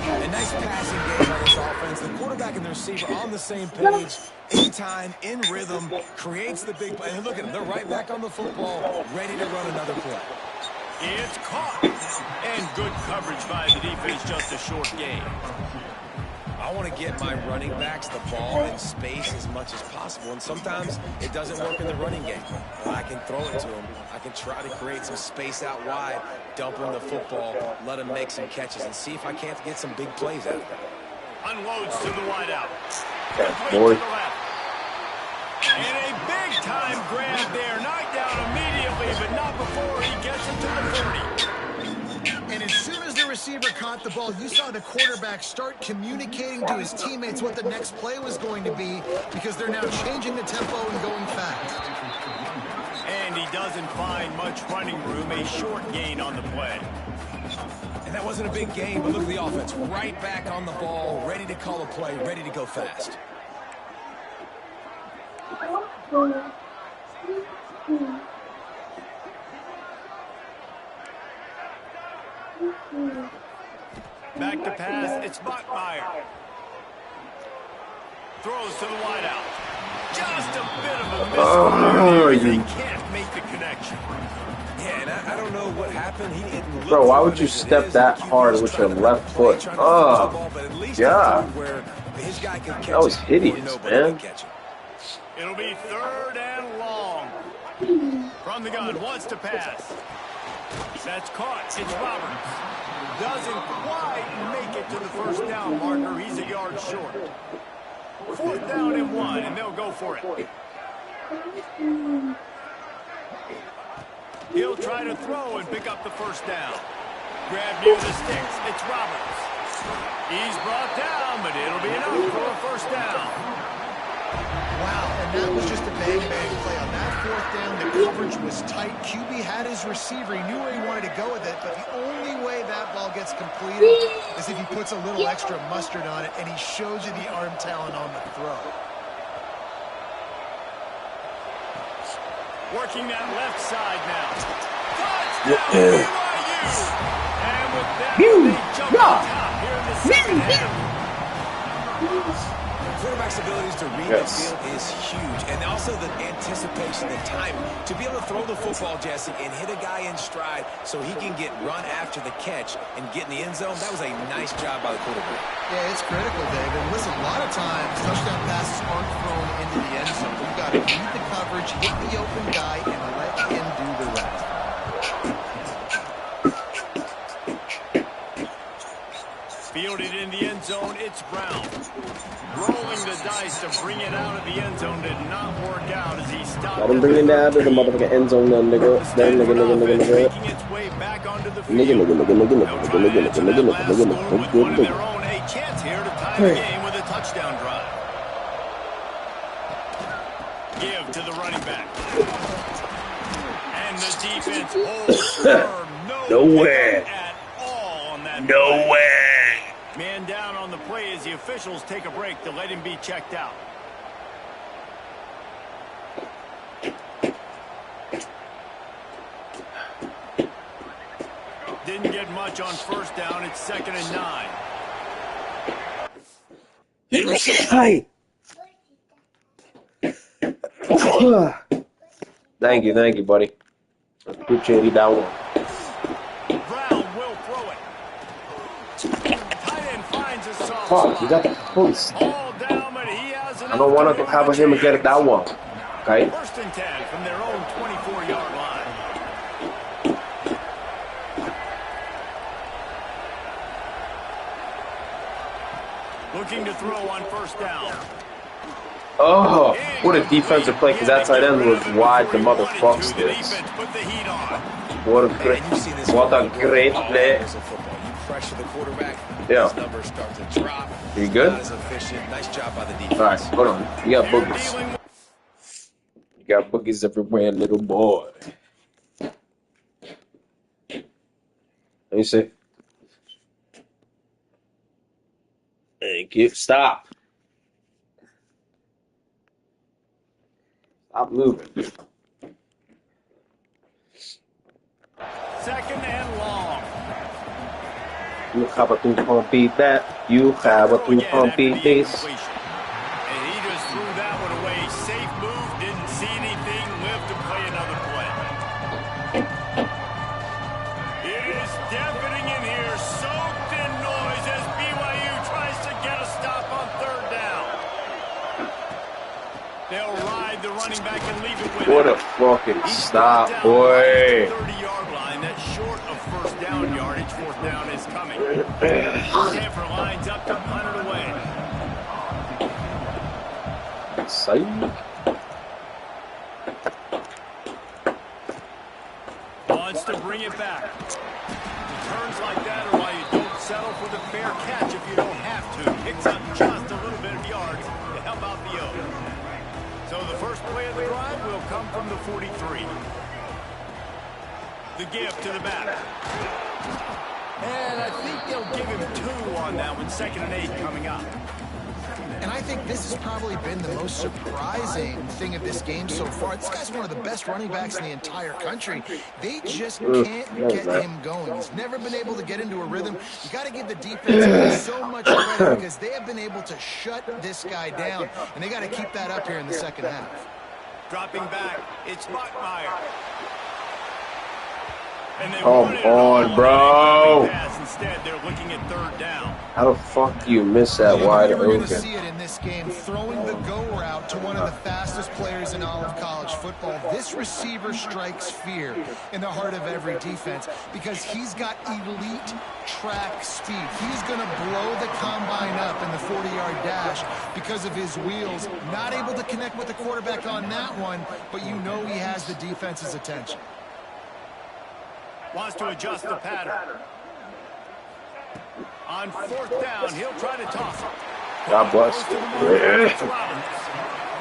[SPEAKER 4] A nice passing game by this offense. The quarterback and the receiver on the same page. In time, in rhythm, creates the big play. And look at them. They're right back on the football, ready to run another play.
[SPEAKER 3] It's caught. And good coverage by the defense. Just a short gain.
[SPEAKER 4] I want to get my running backs the ball in space as much as possible, and sometimes it doesn't work in the running game. But I can throw it to them. I can try to create some space out wide, dump them the football, let them make some catches, and see if I can't get some big plays out of it.
[SPEAKER 3] Unloads to the wideout.
[SPEAKER 1] Boy.
[SPEAKER 3] And a big-time grab there. Knocked down immediately, but not before he gets it to the 30.
[SPEAKER 5] And as soon as the receiver caught the ball, you saw the quarterback start communicating to his teammates what the next play was going to be, because they're now changing the tempo and going fast.
[SPEAKER 3] And he doesn't find much running room, a short gain on the play.
[SPEAKER 4] And that wasn't a big game, but look at the offense. Right back on the ball, ready to call a play, ready to go fast.
[SPEAKER 3] Back to pass, it's Buckmeyer. Throws to the wideout. Just a bit of a miss. They can't make the connection.
[SPEAKER 4] Yeah, and I don't know what happened. He didn't look.
[SPEAKER 1] Bro, why would you step that hard with your left foot? Oh, yeah. That was hideous, man.
[SPEAKER 3] It'll be 3rd and long. From the gun, wants to pass. That's caught. It's Roberts. Doesn't quite make it to the first down marker. He's a yard short. 4th down and 1, and they'll go for it. He'll try to throw and pick up the first down. Grab near the sticks. It's Roberts. He's brought down, but it'll be enough for a first down.
[SPEAKER 5] Wow, and that was just a bang-bang play. On that 4th down, the coverage was tight. QB had his receiver. He knew where he wanted to go with it, but the only way that ball gets completed is if he puts a little extra mustard on it, and he shows you the arm talent on the throw.
[SPEAKER 3] Working that left side now. Touchdown, BYU! And with that, they jump on top here in the second half.
[SPEAKER 7] Quarterback's abilities to read the field is huge. And also the anticipation, the timing. To be able to throw the football, Jesse, and hit a guy in stride so he can get run after the catch and get in the end zone, that was a nice job by the quarterback.
[SPEAKER 5] Yeah, it's critical, Dave. And listen, a lot of times, touchdown passes aren't thrown into the end zone. You've got to read the coverage, hit the open guy, and let him do the rest.
[SPEAKER 3] Fielded in the end zone, it's Brown. Rolling the dice to bring it out of the end zone did not work out as he stopped.
[SPEAKER 1] Let him bring it down to the motherfucking end zone, then, nigga. Then, nigga.
[SPEAKER 3] Making its way back onto the field. They'll try to answer that last score with one of their own. A chance here to tie the game with a touchdown drive. Give to the running back. And the defense holds firm.
[SPEAKER 1] Nowhere.
[SPEAKER 3] At all on that
[SPEAKER 1] Nowhere.
[SPEAKER 3] Man down on the play as the officials take a break to let him be checked out. Didn't get much on first down. It's 2nd and 9.
[SPEAKER 1] Thank you, buddy. Appreciate you that one.
[SPEAKER 3] Brown will throw it. Tight end finds a soft
[SPEAKER 1] Fuck,
[SPEAKER 3] spot.
[SPEAKER 1] you got the post.
[SPEAKER 3] All down, but he has
[SPEAKER 1] I don't want to have him get it that one. Okay?
[SPEAKER 3] 1st and 10 from their own 24-yard line. Looking to throw on first down.
[SPEAKER 1] Oh, what a defensive play, because that tight end was wide the motherfucks this. What a great play.
[SPEAKER 7] You pressure the quarterback,
[SPEAKER 1] Yeah.
[SPEAKER 7] his numbers start to drop.
[SPEAKER 1] You good?
[SPEAKER 7] Not as efficient. Nice job by the defense.
[SPEAKER 1] All right, hold on. You got boogies. You got boogies everywhere, little boy. Let me see. Thank you. Stop. Stop moving.
[SPEAKER 3] 2nd and long.
[SPEAKER 1] You have a 2-pump beat that. You have a 2-pump beat this.
[SPEAKER 3] And he just threw that one away. Safe move. Didn't see anything. Lived to play another play. It is deafening in here. Soaked in noise as BYU tries to get a stop on 3rd down. They'll ride the running back and leave it with
[SPEAKER 1] What
[SPEAKER 3] him.
[SPEAKER 1] a fucking stop, boy.
[SPEAKER 3] 30-yard line. That's short of first down yardage. 4th down is coming. Stanford lines up to punt it away.
[SPEAKER 1] Psych.
[SPEAKER 3] Wants to bring it back. Returns like that are why you don't settle for the fair catch if you don't have to. Picks up just a little bit of yards to help out the O. So the first play of the drive will come from the 43. The give to the back. And I think they'll give him 2 on that one. 2nd and 8 coming up.
[SPEAKER 5] And I think this has probably been the most surprising thing of this game so far. This guy's one of the best running backs in the entire country. They just can't get him going. He's never been able to get into a rhythm. You got to give the defense so much credit because they have been able to shut this guy down, and they got to keep that up here in the second half.
[SPEAKER 3] Dropping back, it's Bachmeier.
[SPEAKER 1] Come on, bro.
[SPEAKER 3] Instead, they're looking at third down.
[SPEAKER 1] How the fuck do you miss that wide
[SPEAKER 5] You're going to
[SPEAKER 1] open?
[SPEAKER 5] see it in this game, throwing the go route to one of the fastest players in all of college football. This receiver strikes fear in the heart of every defense because he's got elite track speed. He's going to blow the combine up in the 40-yard dash because of his wheels. Not able to connect with the quarterback on that one, but you know he has the defense's attention.
[SPEAKER 3] Wants to adjust the pattern. On fourth down, he'll try to toss it.
[SPEAKER 1] God bless.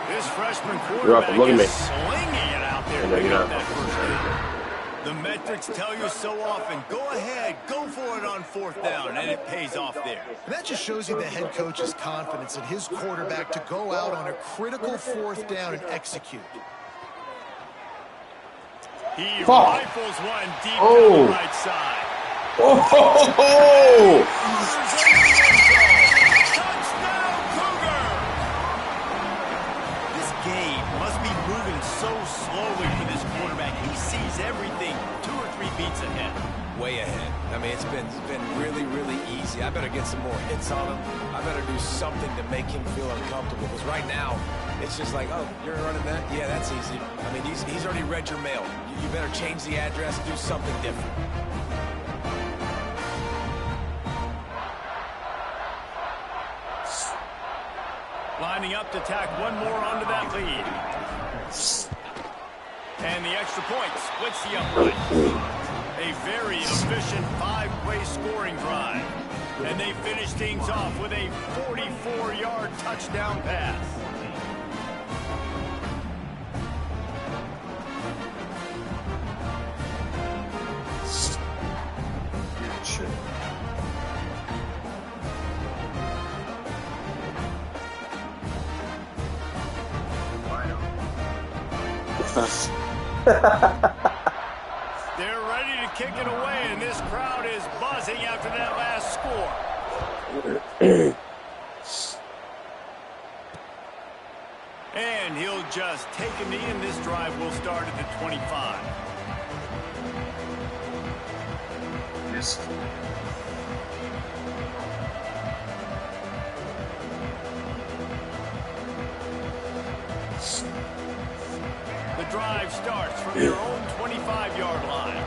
[SPEAKER 3] This freshman quarterback
[SPEAKER 1] Look at me.
[SPEAKER 3] is slinging it out there.
[SPEAKER 1] No, you're not.
[SPEAKER 3] That first down. The metrics tell you so often, go ahead, go for it on fourth down, and it pays off there.
[SPEAKER 5] And that just shows you the head coach's confidence in his quarterback to go out on a critical fourth down and execute.
[SPEAKER 3] He rifles one deep down the right side.
[SPEAKER 1] Oh!
[SPEAKER 3] Touchdown, Cougar! This game must be moving so slowly for this quarterback. He sees everything 2 or 3 beats ahead.
[SPEAKER 7] Way ahead. I mean, it's been really, really easy. I better get some more hits on him. I better do something to make him feel uncomfortable. Because right now, it's just like, oh, you're running that? Yeah, that's easy. I mean, he's already read your mail. You better change the address, do something different.
[SPEAKER 3] Lining up to tack one more onto that lead. And the extra point splits the upright. A very efficient 5-play scoring drive. And they finish things off with a 44-yard touchdown pass. They're ready to kick it away, and this crowd is buzzing after that last score. And he'll just take a knee, and this drive will start at the 25.
[SPEAKER 1] Yes.
[SPEAKER 3] The drive starts from their own 25-yard line.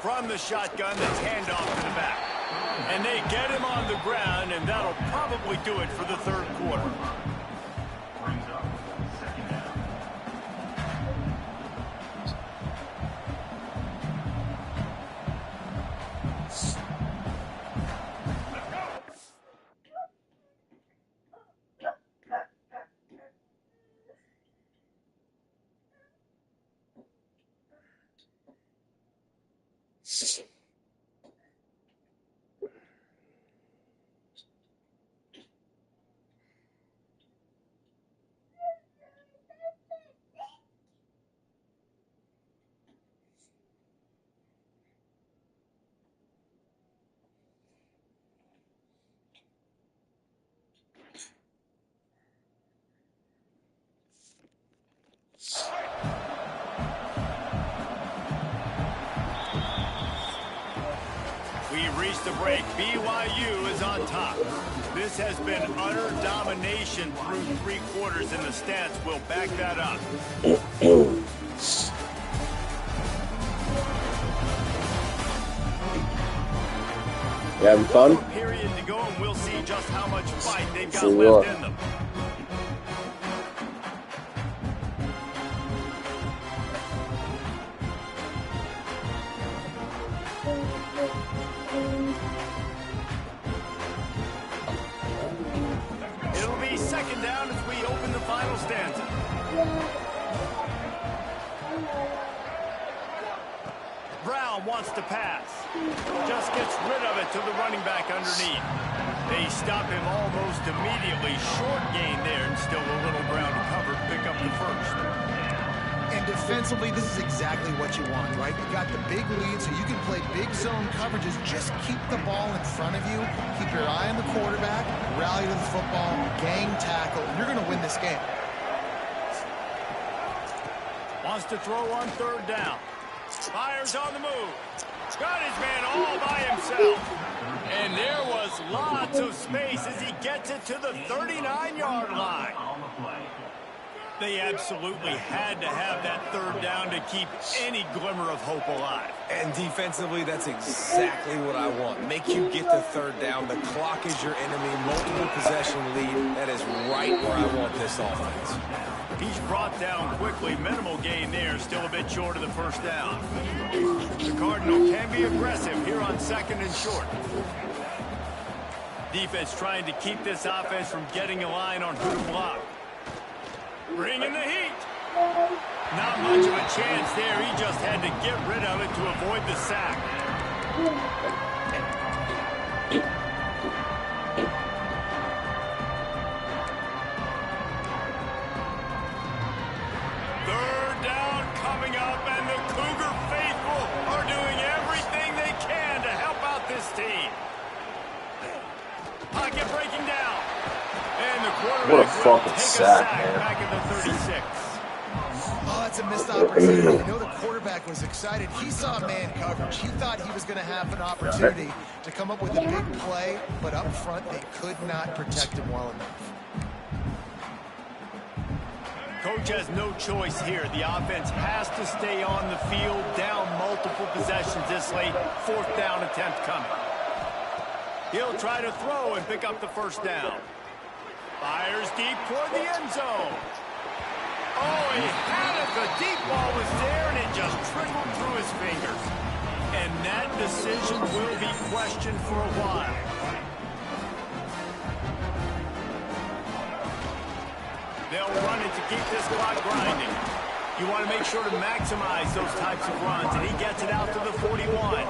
[SPEAKER 3] From the shotgun, that's handoff to the back. And they get him on the ground, and that'll probably do it for the third quarter. We've reached the break. BYU is on top. This has been utter domination through 3 quarters, and the stats will back that up.
[SPEAKER 1] You having fun?
[SPEAKER 3] Period to go, and we'll see just how much fight they've got left in them. It'll be second down as we open the final stanza. Brown wants to pass. Just gets rid of it to the running back underneath. They stop him almost immediately. Short gain there, and still a little ground to cover. Pick up the first.
[SPEAKER 5] And defensively, this is exactly what you want, right? You got the big lead, so you can play big zone coverages. Just keep the ball in front of you. Keep your eye on the quarterback. Rally to the football. Gang tackle. And you're going to win this game.
[SPEAKER 3] Wants to throw on third down. Fires on the move. Got his man all by himself. And there was lots of space as he gets it to the 39-yard line. They absolutely had to have that third down to keep any glimmer of hope alive.
[SPEAKER 7] And defensively, that's exactly what I want. Make you get the third down. The clock is your enemy. Multiple possession lead. That is right where I want this offense.
[SPEAKER 3] He's brought down quickly. Minimal gain there. Still a bit short of the first down. The Cardinal can be aggressive here on second and short. Defense trying to keep this offense from getting a line on who to block. Bringing the heat. Not much of a chance there. He just had to get rid of it to avoid the sack. Third down coming up, and the Cougar faithful are doing everything they can to help out this team. Pocket breaking down. And the quarterback
[SPEAKER 1] what a fucking sack, man.
[SPEAKER 3] Back at the 36.
[SPEAKER 5] Oh, that's a missed opportunity. You know the quarterback was excited. He saw man coverage. He thought he was going to have an opportunity to come up with a big play, but up front they could not protect him well enough.
[SPEAKER 3] Coach has no choice here. The offense has to stay on the field, down multiple possessions this late. Fourth down attempt coming. He'll try to throw and pick up the first down. Fires deep toward the end zone. Oh, he had it. The deep ball was there, and it just trickled through his fingers. And that decision will be questioned for a while. They'll run it to keep this clock grinding. You want to make sure to maximize those types of runs, and he gets it out to the 41.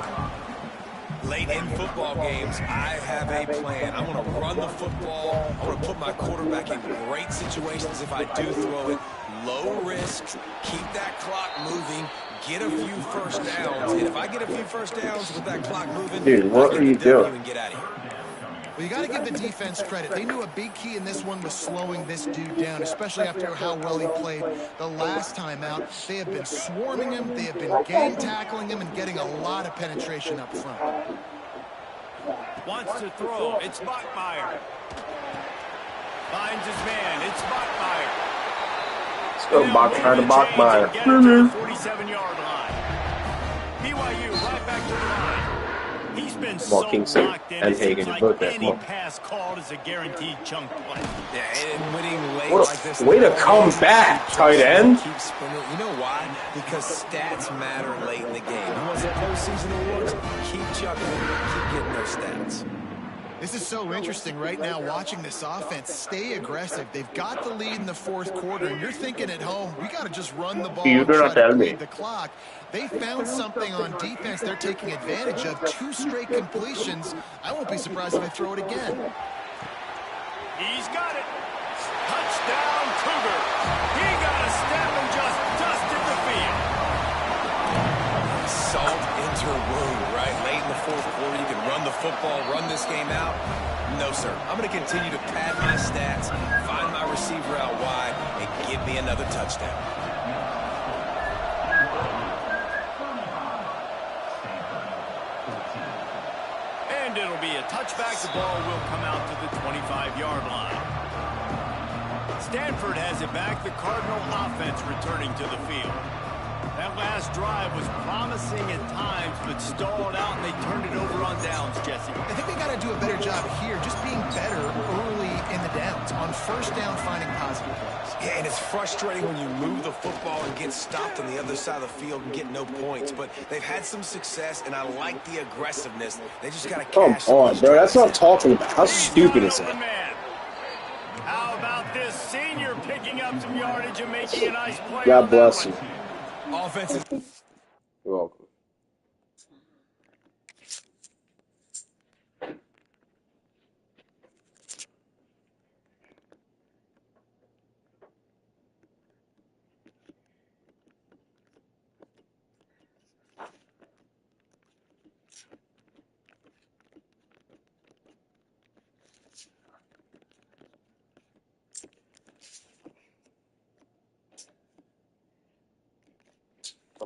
[SPEAKER 7] Late in football games, I have a plan. I want to run the football. I want to put my quarterback in great situations if I do throw it. Low risk, keep that clock moving, get a few first downs. And if I get a few first downs with that clock moving,
[SPEAKER 1] dude, what are you doing?
[SPEAKER 7] And get out of here.
[SPEAKER 5] Well, you got to give the defense credit. They knew a big key in this one was slowing this dude down, especially after how well he played the last time out. They have been swarming him. They have been gang tackling him and getting a lot of penetration up front.
[SPEAKER 3] Wants to throw. It's Bachmeier. Finds his man. It's Bachmeier.
[SPEAKER 1] Let's go, Bachmeier to Bachmeier.
[SPEAKER 3] 47-yard line. BYU right back to the line. He's been so
[SPEAKER 1] Kingston
[SPEAKER 3] locked in.
[SPEAKER 1] and
[SPEAKER 3] It
[SPEAKER 1] Hagen,
[SPEAKER 3] seems like
[SPEAKER 1] both there.
[SPEAKER 3] any pass called is a guaranteed chunk play.
[SPEAKER 7] Yeah, and winning late
[SPEAKER 1] What
[SPEAKER 7] like this.
[SPEAKER 1] a way to come back, tight end.
[SPEAKER 7] Keep spinning. You know why? Because stats matter late in the game. Who wants the postseason awards? Keep chucking it. Keep getting those stats.
[SPEAKER 5] This is so interesting right now watching this offense stay aggressive. They've got the lead in the fourth quarter, and you're thinking at home, we got to just run the ball and try to bleed the clock. They found something on defense they're taking advantage of. 2 straight completions. I won't be surprised if they throw it again.
[SPEAKER 3] He's got it. Touchdown, Cougar. He got a step and just dusted the field.
[SPEAKER 7] Salt into a wound, right? Late in the fourth quarter, you can run the football, run this game out. No, sir. I'm going to continue to pad my stats, find my receiver out wide, and give me another touchdown.
[SPEAKER 3] And it'll be a touchback. The ball will come out to the 25-yard line. Stanford has it back. The Cardinal offense returning to the field. That last drive was promising at times, but stalled out, and they turned it over on downs, Jesse.
[SPEAKER 5] I think they got to do a better job here, just being better early in the downs. On first down, finding positive plays.
[SPEAKER 7] Yeah, and it's frustrating when you move the football and get stopped on the other side of the field and get no points. But they've had some success, and I like the aggressiveness. They just got to cash.
[SPEAKER 1] Come on, bro. That's what I'm talking about. How stupid is that?
[SPEAKER 3] How about this senior picking up some yardage and making a nice play?
[SPEAKER 1] God bless you.
[SPEAKER 7] Offensive.
[SPEAKER 1] You're welcome.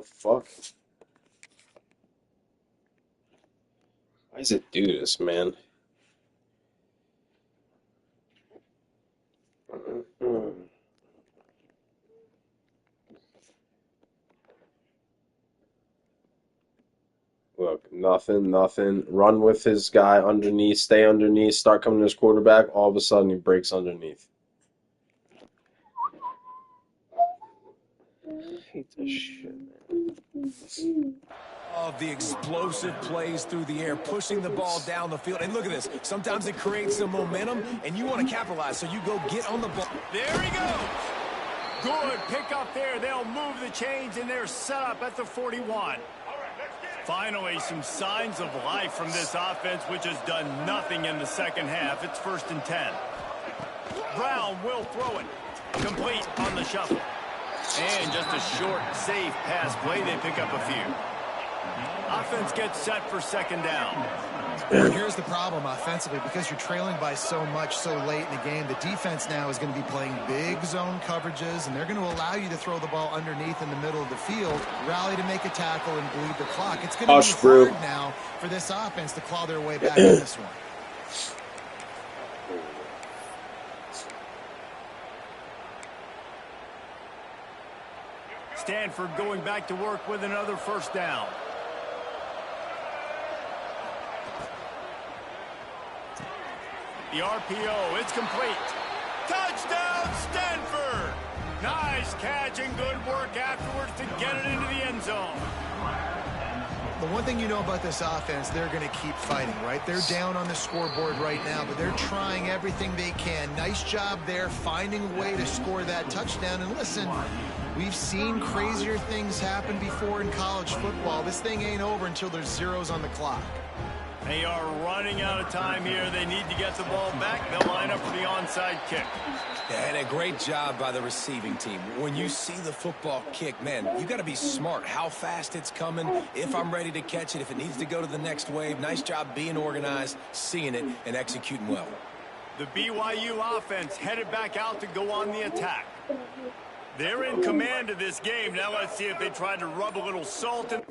[SPEAKER 1] The fuck? Why does it do this, man? Look, nothing. Run with his guy underneath, stay underneath, start coming to his quarterback. All of a sudden, he breaks underneath. I hate this shit, man.
[SPEAKER 7] Of the explosive plays through the air, pushing the ball down the field. And look at this. Sometimes it creates some momentum, and you want to capitalize, so you go get on the ball.
[SPEAKER 3] There he goes. Good pick up there. They'll move the chains, and they're set up at the 41. Finally, some signs of life from this offense, which has done nothing in the second half. It's 1st and 10. Brown will throw it. Complete on the shuffle. And just a short, safe pass play. They pick up a few. Offense gets set for 2nd down.
[SPEAKER 5] Here's the problem offensively, because you're trailing by so much so late in the game. The defense now is going to be playing big zone coverages, and they're going to allow you to throw the ball underneath in the middle of the field, rally to make a tackle, and bleed the clock. It's going to be hard now for this offense to claw their way back in this one.
[SPEAKER 3] Stanford going back to work with another 1st down. The RPO, it's complete. Touchdown, Stanford! Nice catch and good work afterwards to get it into the end zone.
[SPEAKER 5] The one thing you know about this offense, they're going to keep fighting, right? They're down on the scoreboard right now, but they're trying everything they can. Nice job there, finding a way to score that touchdown. And listen, we've seen crazier things happen before in college football. This thing ain't over until there's zeros on the clock.
[SPEAKER 3] They are running out of time here. They need to get the ball back. They'll line up for the onside kick.
[SPEAKER 7] Yeah, and a great job by the receiving team. When you see the football kick, man, you got to be smart how fast it's coming, if I'm ready to catch it, if it needs to go to the next wave. Nice job being organized, seeing it, and executing well.
[SPEAKER 3] The BYU offense headed back out to go on the attack. They're in command of this game. Now let's see if they try to rub a little salt in.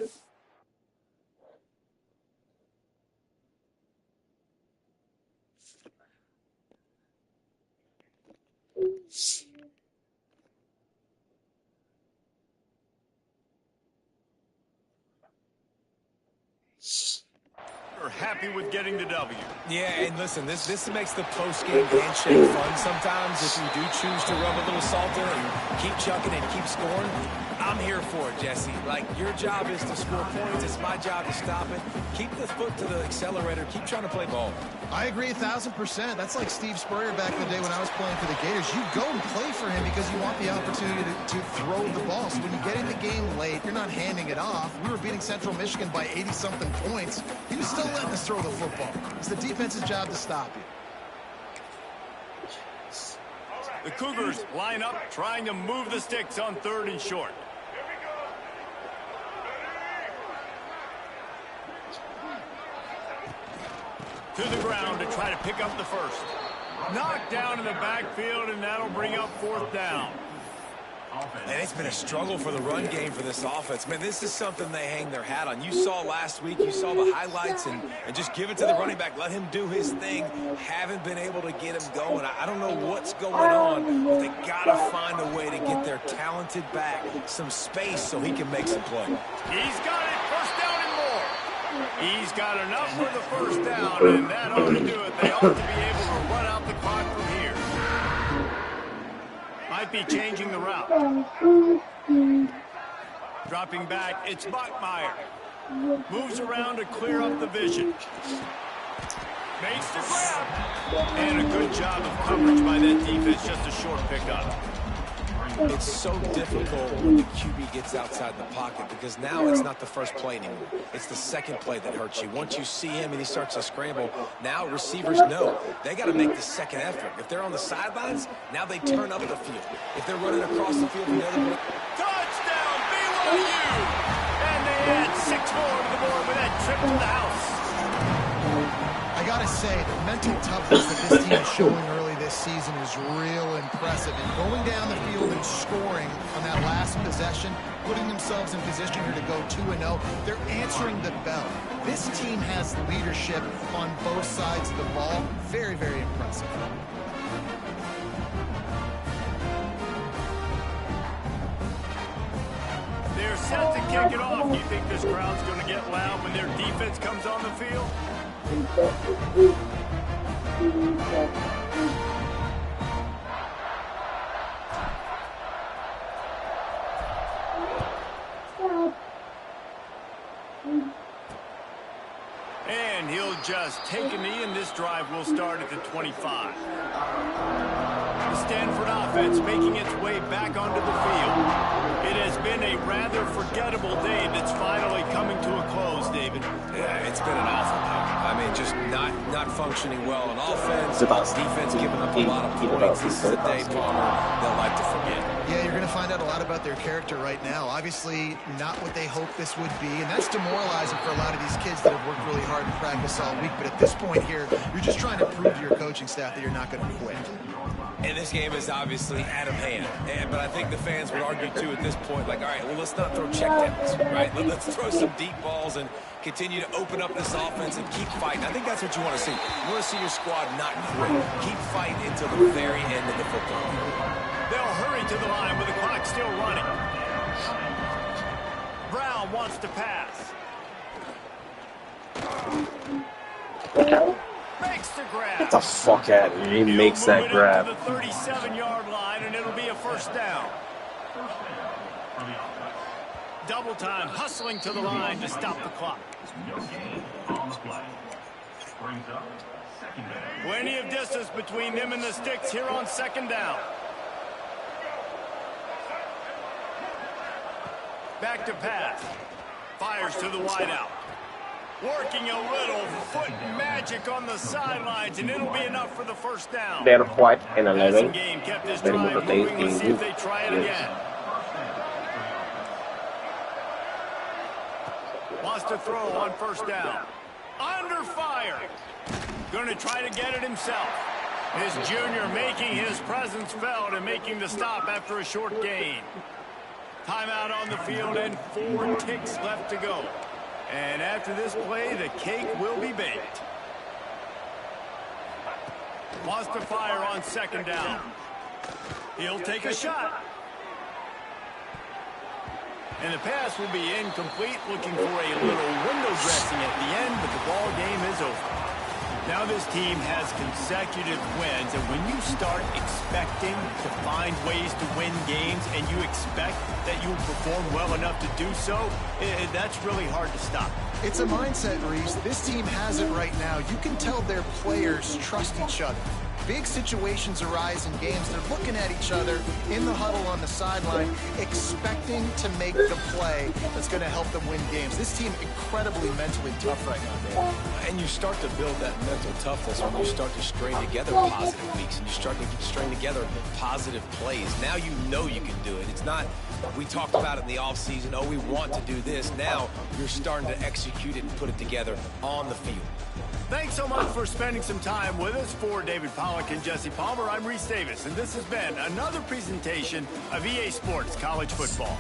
[SPEAKER 3] Are happy with getting the W.
[SPEAKER 7] Yeah, and listen, this makes the post-game handshake fun sometimes. If you do choose to rub a little salt in and keep chucking and keep scoring, I'm here for it, Jesse. Like, your job is to score points. It's my job to stop it. Keep the foot to the accelerator. Keep trying to play ball.
[SPEAKER 5] I agree 1,000%. That's like Steve Spurrier back in the day when I was playing for the Gators. You go and play for him because you want the opportunity to throw the ball. So when you get in the game late, you're not handing it off. We were beating Central Michigan by 80-something points. He was still letting us throw the football. It's the defense's job to stop you.
[SPEAKER 3] The Cougars line up, trying to move the sticks on 3rd and short. To the ground to try to pick up the first. Knocked down in the backfield, and that'll bring up 4th down.
[SPEAKER 7] And it's been a struggle for the run game for this offense. Man, this is something they hang their hat on. You saw last week, you saw the highlights, and just give it to the running back. Let him do his thing. Haven't been able to get him going. I don't know what's going on, but they got to find a way to get their talented back some space so he can make some play.
[SPEAKER 3] He's got it. 1st down and more. He's got enough for the 1st down, and that ought to do it. They ought to be able to run out the clock from here. Might be changing the route. Dropping back, it's Bachmeier. Moves around to clear up the vision. Makes the grab. And a good job of coverage by that defense, just a short pickup.
[SPEAKER 7] It's so difficult when the QB gets outside the pocket because now it's not the first play anymore. It's the second play that hurts you. Once you see him and he starts to scramble, now receivers know they got to make the second effort. If they're on the sidelines, now they turn up the field. If they're running across the field from the other way.
[SPEAKER 3] Touchdown, BYU! And they add 6 more to the board with that trip to the house.
[SPEAKER 5] I got to say, the mental toughness that this team is showing early this this season is real impressive. And going down the field and scoring on that last possession, putting themselves in position here to go 2-0, they're answering the bell. This team has leadership on both sides of the ball. Very, very impressive.
[SPEAKER 3] They're set to kick it off. Do you think this crowd's going to get loud when their defense comes on the field? And he'll just take a knee, and this drive will start at the 25. The Stanford offense making its way back onto the field. It has been a rather forgettable day that's finally coming to a close, David.
[SPEAKER 7] Yeah, it's been an awful day. I mean, just not functioning well on offense. Defense giving up a lot of points. This is a day, Palmer, they'll like to forget.
[SPEAKER 5] Yeah, you're going to find out a lot about their character right now. Obviously, not what they hoped this would be, and that's demoralizing for a lot of these kids that have worked really hard in practice all week. But at this point here, you're just trying to prove to your coaching staff that you're not going to quit.
[SPEAKER 7] And this game is obviously out of hand. But I think the fans would argue, too, at this point, like, all right, well, let's not throw checkdowns, right? Let's throw some deep balls and continue to open up this offense and keep fighting. I think that's what you want to see. You want to see your squad not quit. Keep fighting until the very end of the football game.
[SPEAKER 3] They'll hurry to the line with the clock still running. Brown wants to pass. Makes the grab.
[SPEAKER 1] Get the fuck out of here. He makes that grab.
[SPEAKER 3] To the 37-yard line, and it'll be a first down. Double time, hustling to the line to stop the clock. Plenty of distance between them and the sticks here on second down. Back to pass. Fires to the wideout. Working a little foot magic on the sidelines, and it'll be enough for the first down.
[SPEAKER 1] They're quite in a level.
[SPEAKER 3] Game kept his drive moving. Let's see if they try it again. Wants to throw on first down. Under fire. Going to try to get it himself. His junior making his presence felt and making the stop after a short gain. Timeout on the field and 4 ticks left to go. And after this play, the cake will be baked. Wants to fire on second down. He'll take a shot. And the pass will be incomplete, looking for a little window dressing at the end, but the ball game is over. Now this team has consecutive wins, and when you start expecting to find ways to win games and you expect that you will perform well enough to do so, that's really hard to stop.
[SPEAKER 5] It's a mindset, Reese. This team has it right now. You can tell their players trust each other. Big situations arise in games. They're looking at each other in the huddle on the sideline, expecting to make the play that's going to help them win games. This team incredibly mentally tough right now, man.
[SPEAKER 7] And you start to build that mental toughness when you start to string together positive weeks and you start to string together positive plays. Now you know you can do it. It's not, we talked about it in the offseason, oh, we want to do this. Now you're starting to execute it and put it together on the field.
[SPEAKER 3] Thanks so much for spending some time with us. For David Pollack and Jesse Palmer, I'm Reese Davis, and this has been another presentation of EA Sports College Football.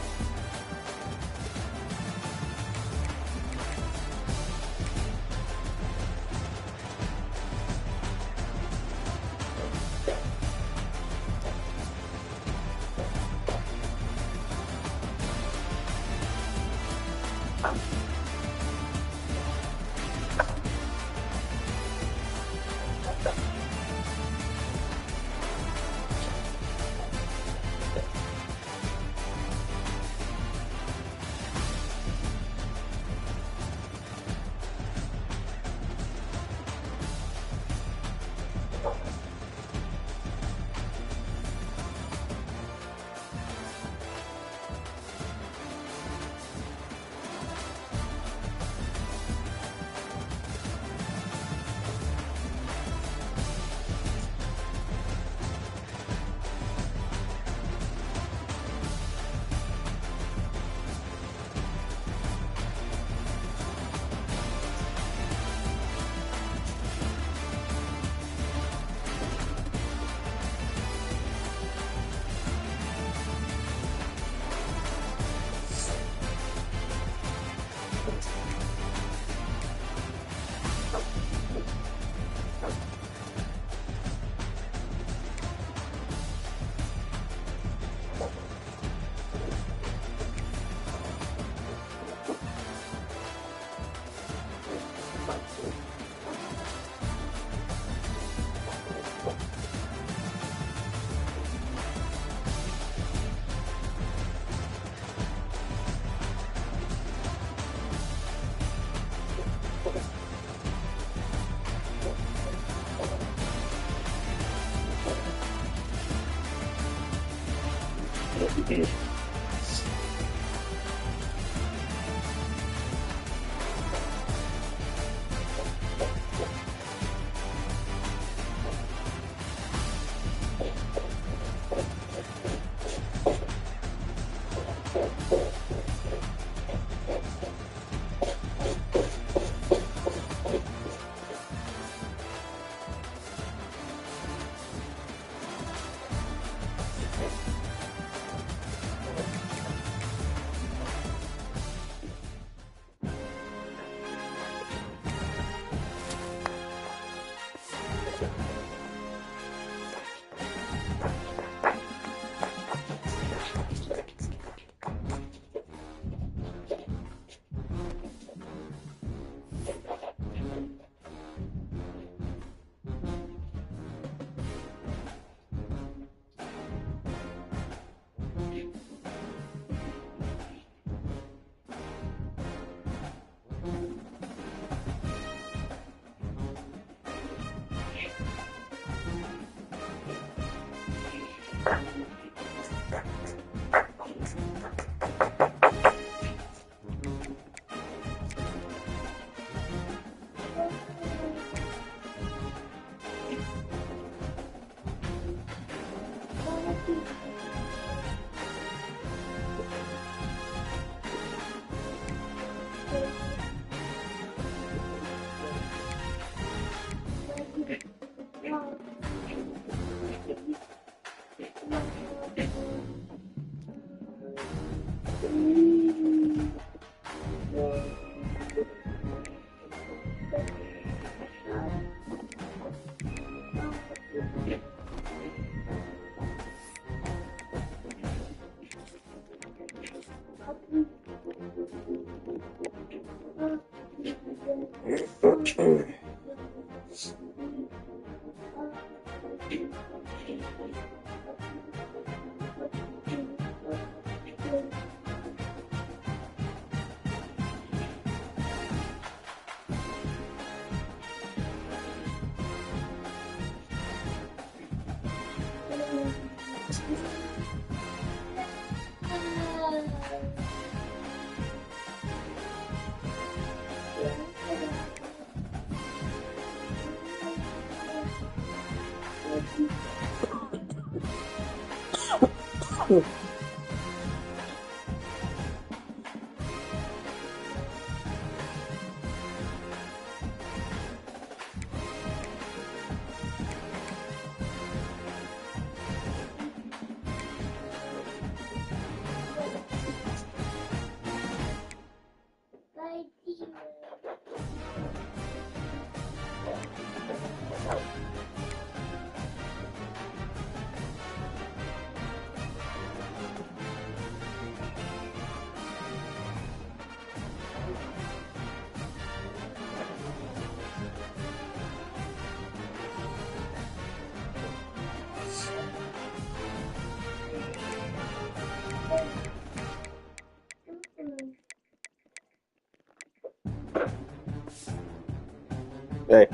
[SPEAKER 1] Hey,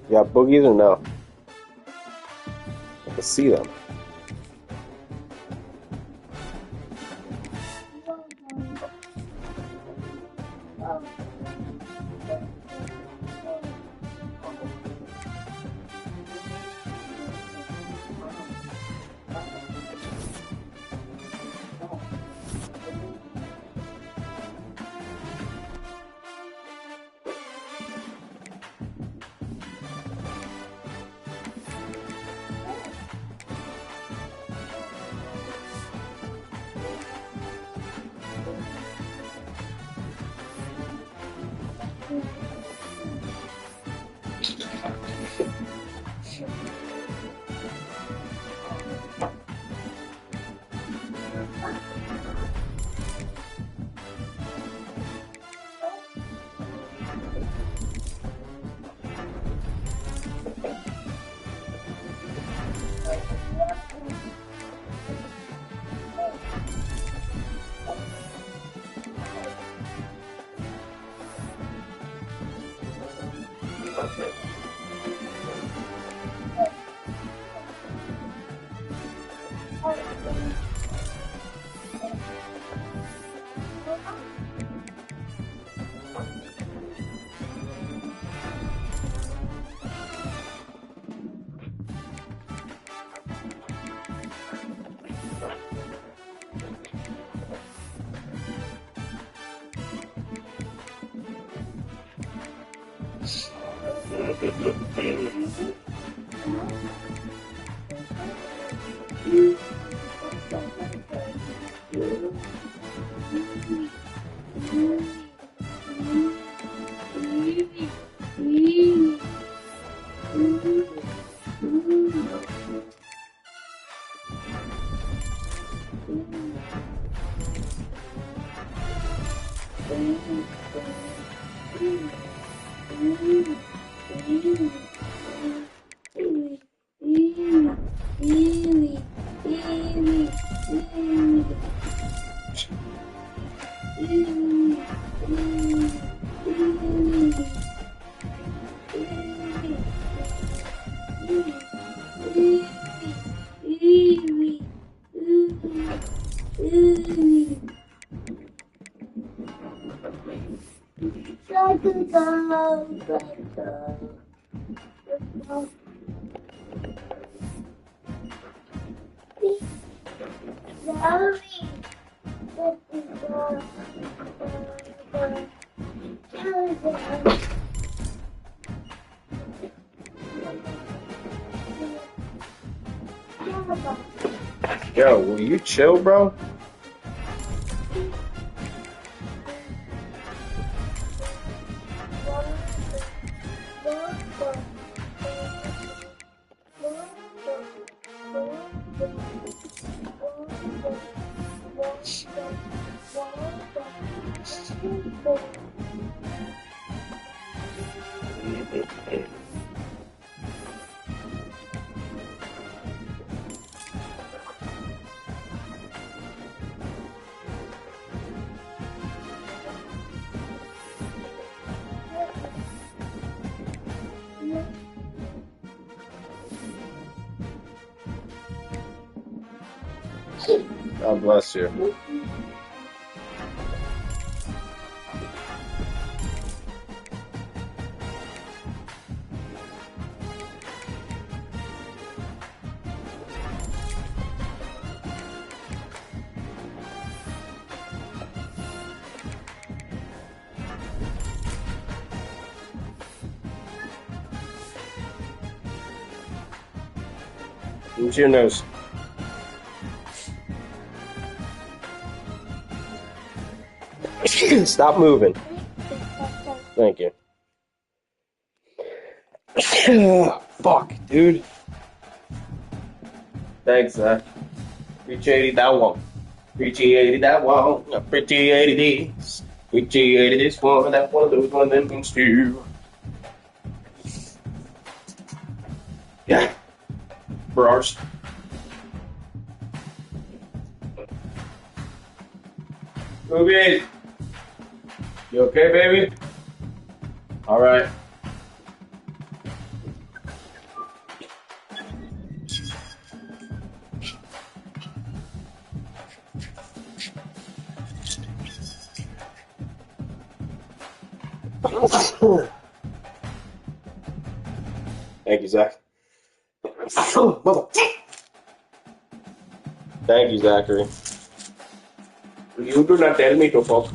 [SPEAKER 1] you got boogies or no? I can see them. Yo, will you chill, bro? God bless you. What's your nose? Stop moving. Thank you. Fuck, dude. Thanks, Zach. Appreciated that one. Appreciated that one. Appreciated this. Appreciated this one. That one of those one them things too. Yeah. Bros. Ruby. You okay, baby? All right. Thank you, Zach. Thank you, Zachary. You do not tell me to fuck.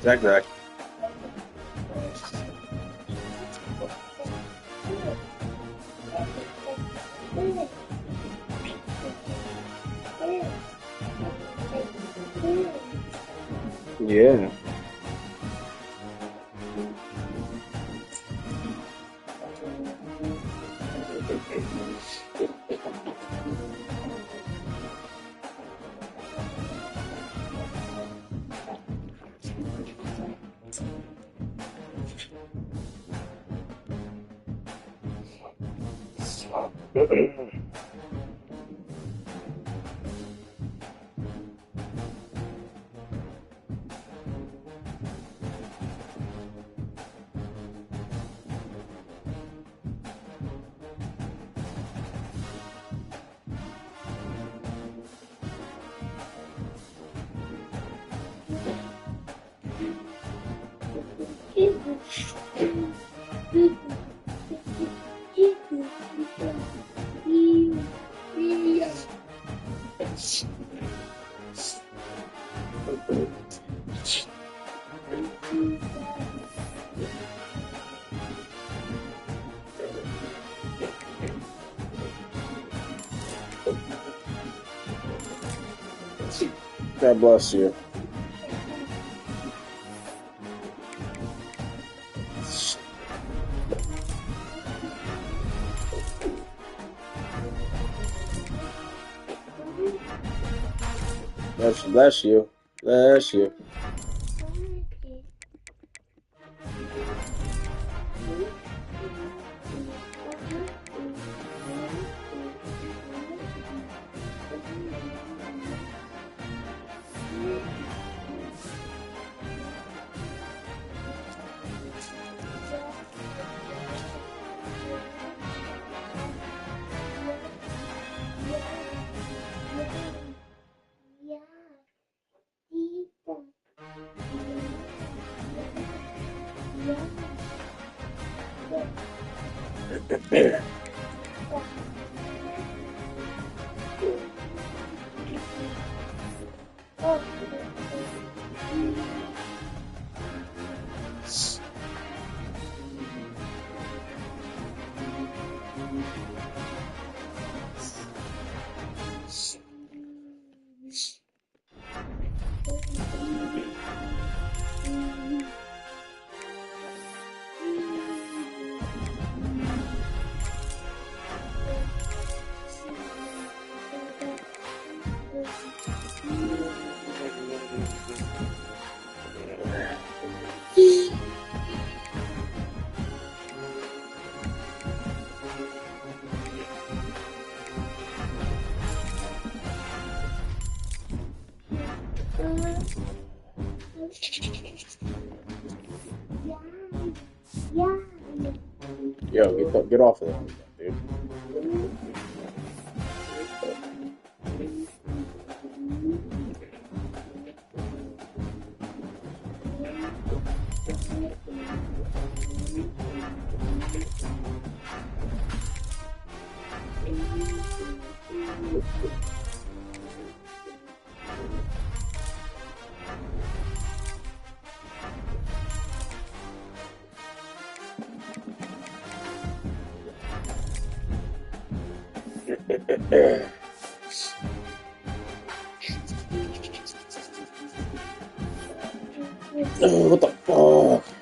[SPEAKER 1] Zach. Yeah. God bless you. Bless you. Bless you. Yo, get off of that, dude. What the fuck?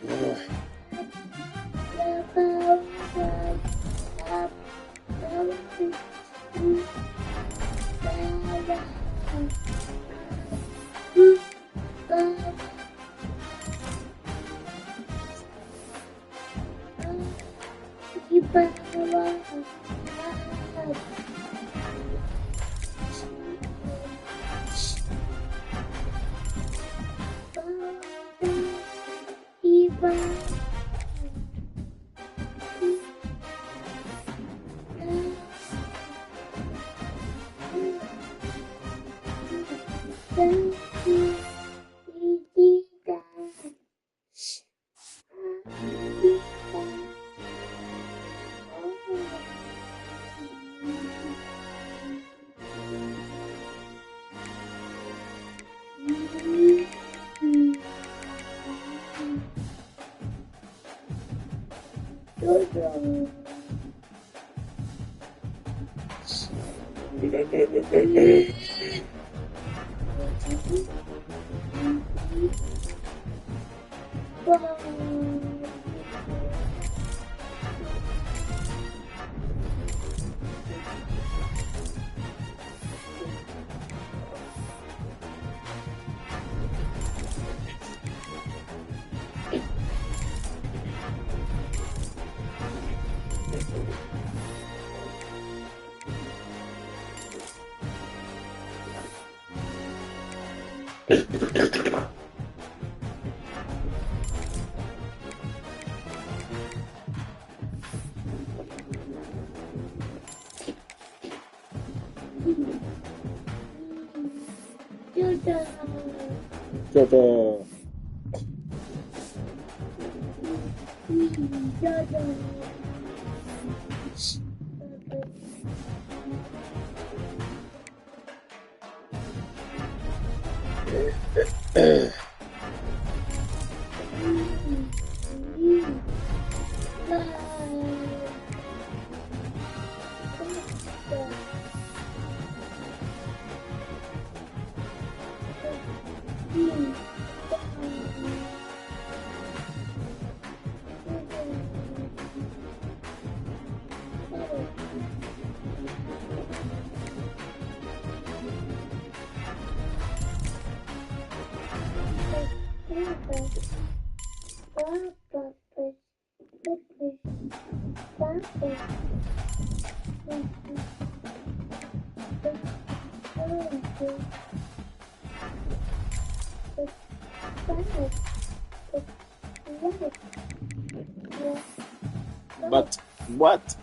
[SPEAKER 1] But what?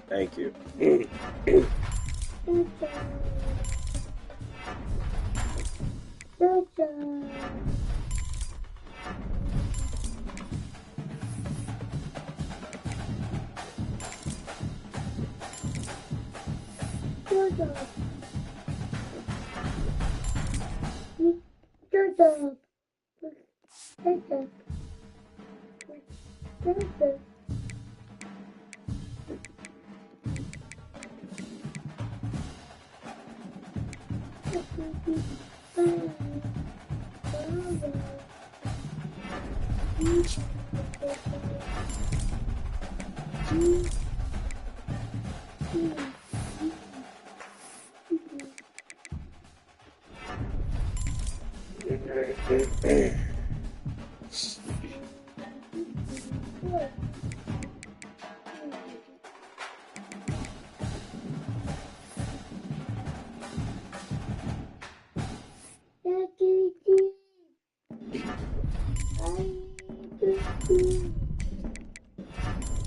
[SPEAKER 1] Thank you.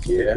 [SPEAKER 1] Yeah.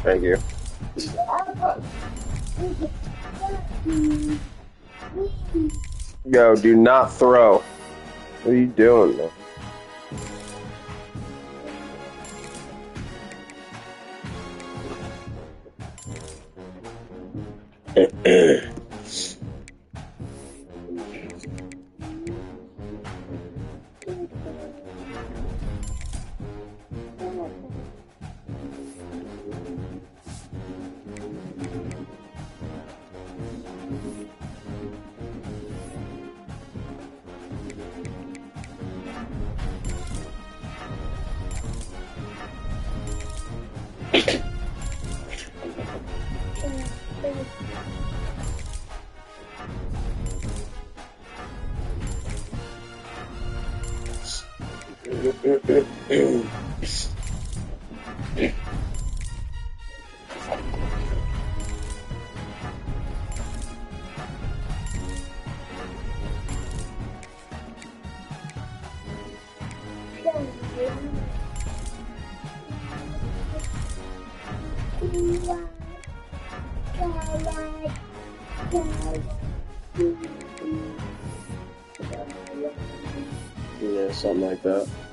[SPEAKER 1] Thank you. Yo, do not throw. What are you doing, man? Yeah, something like that.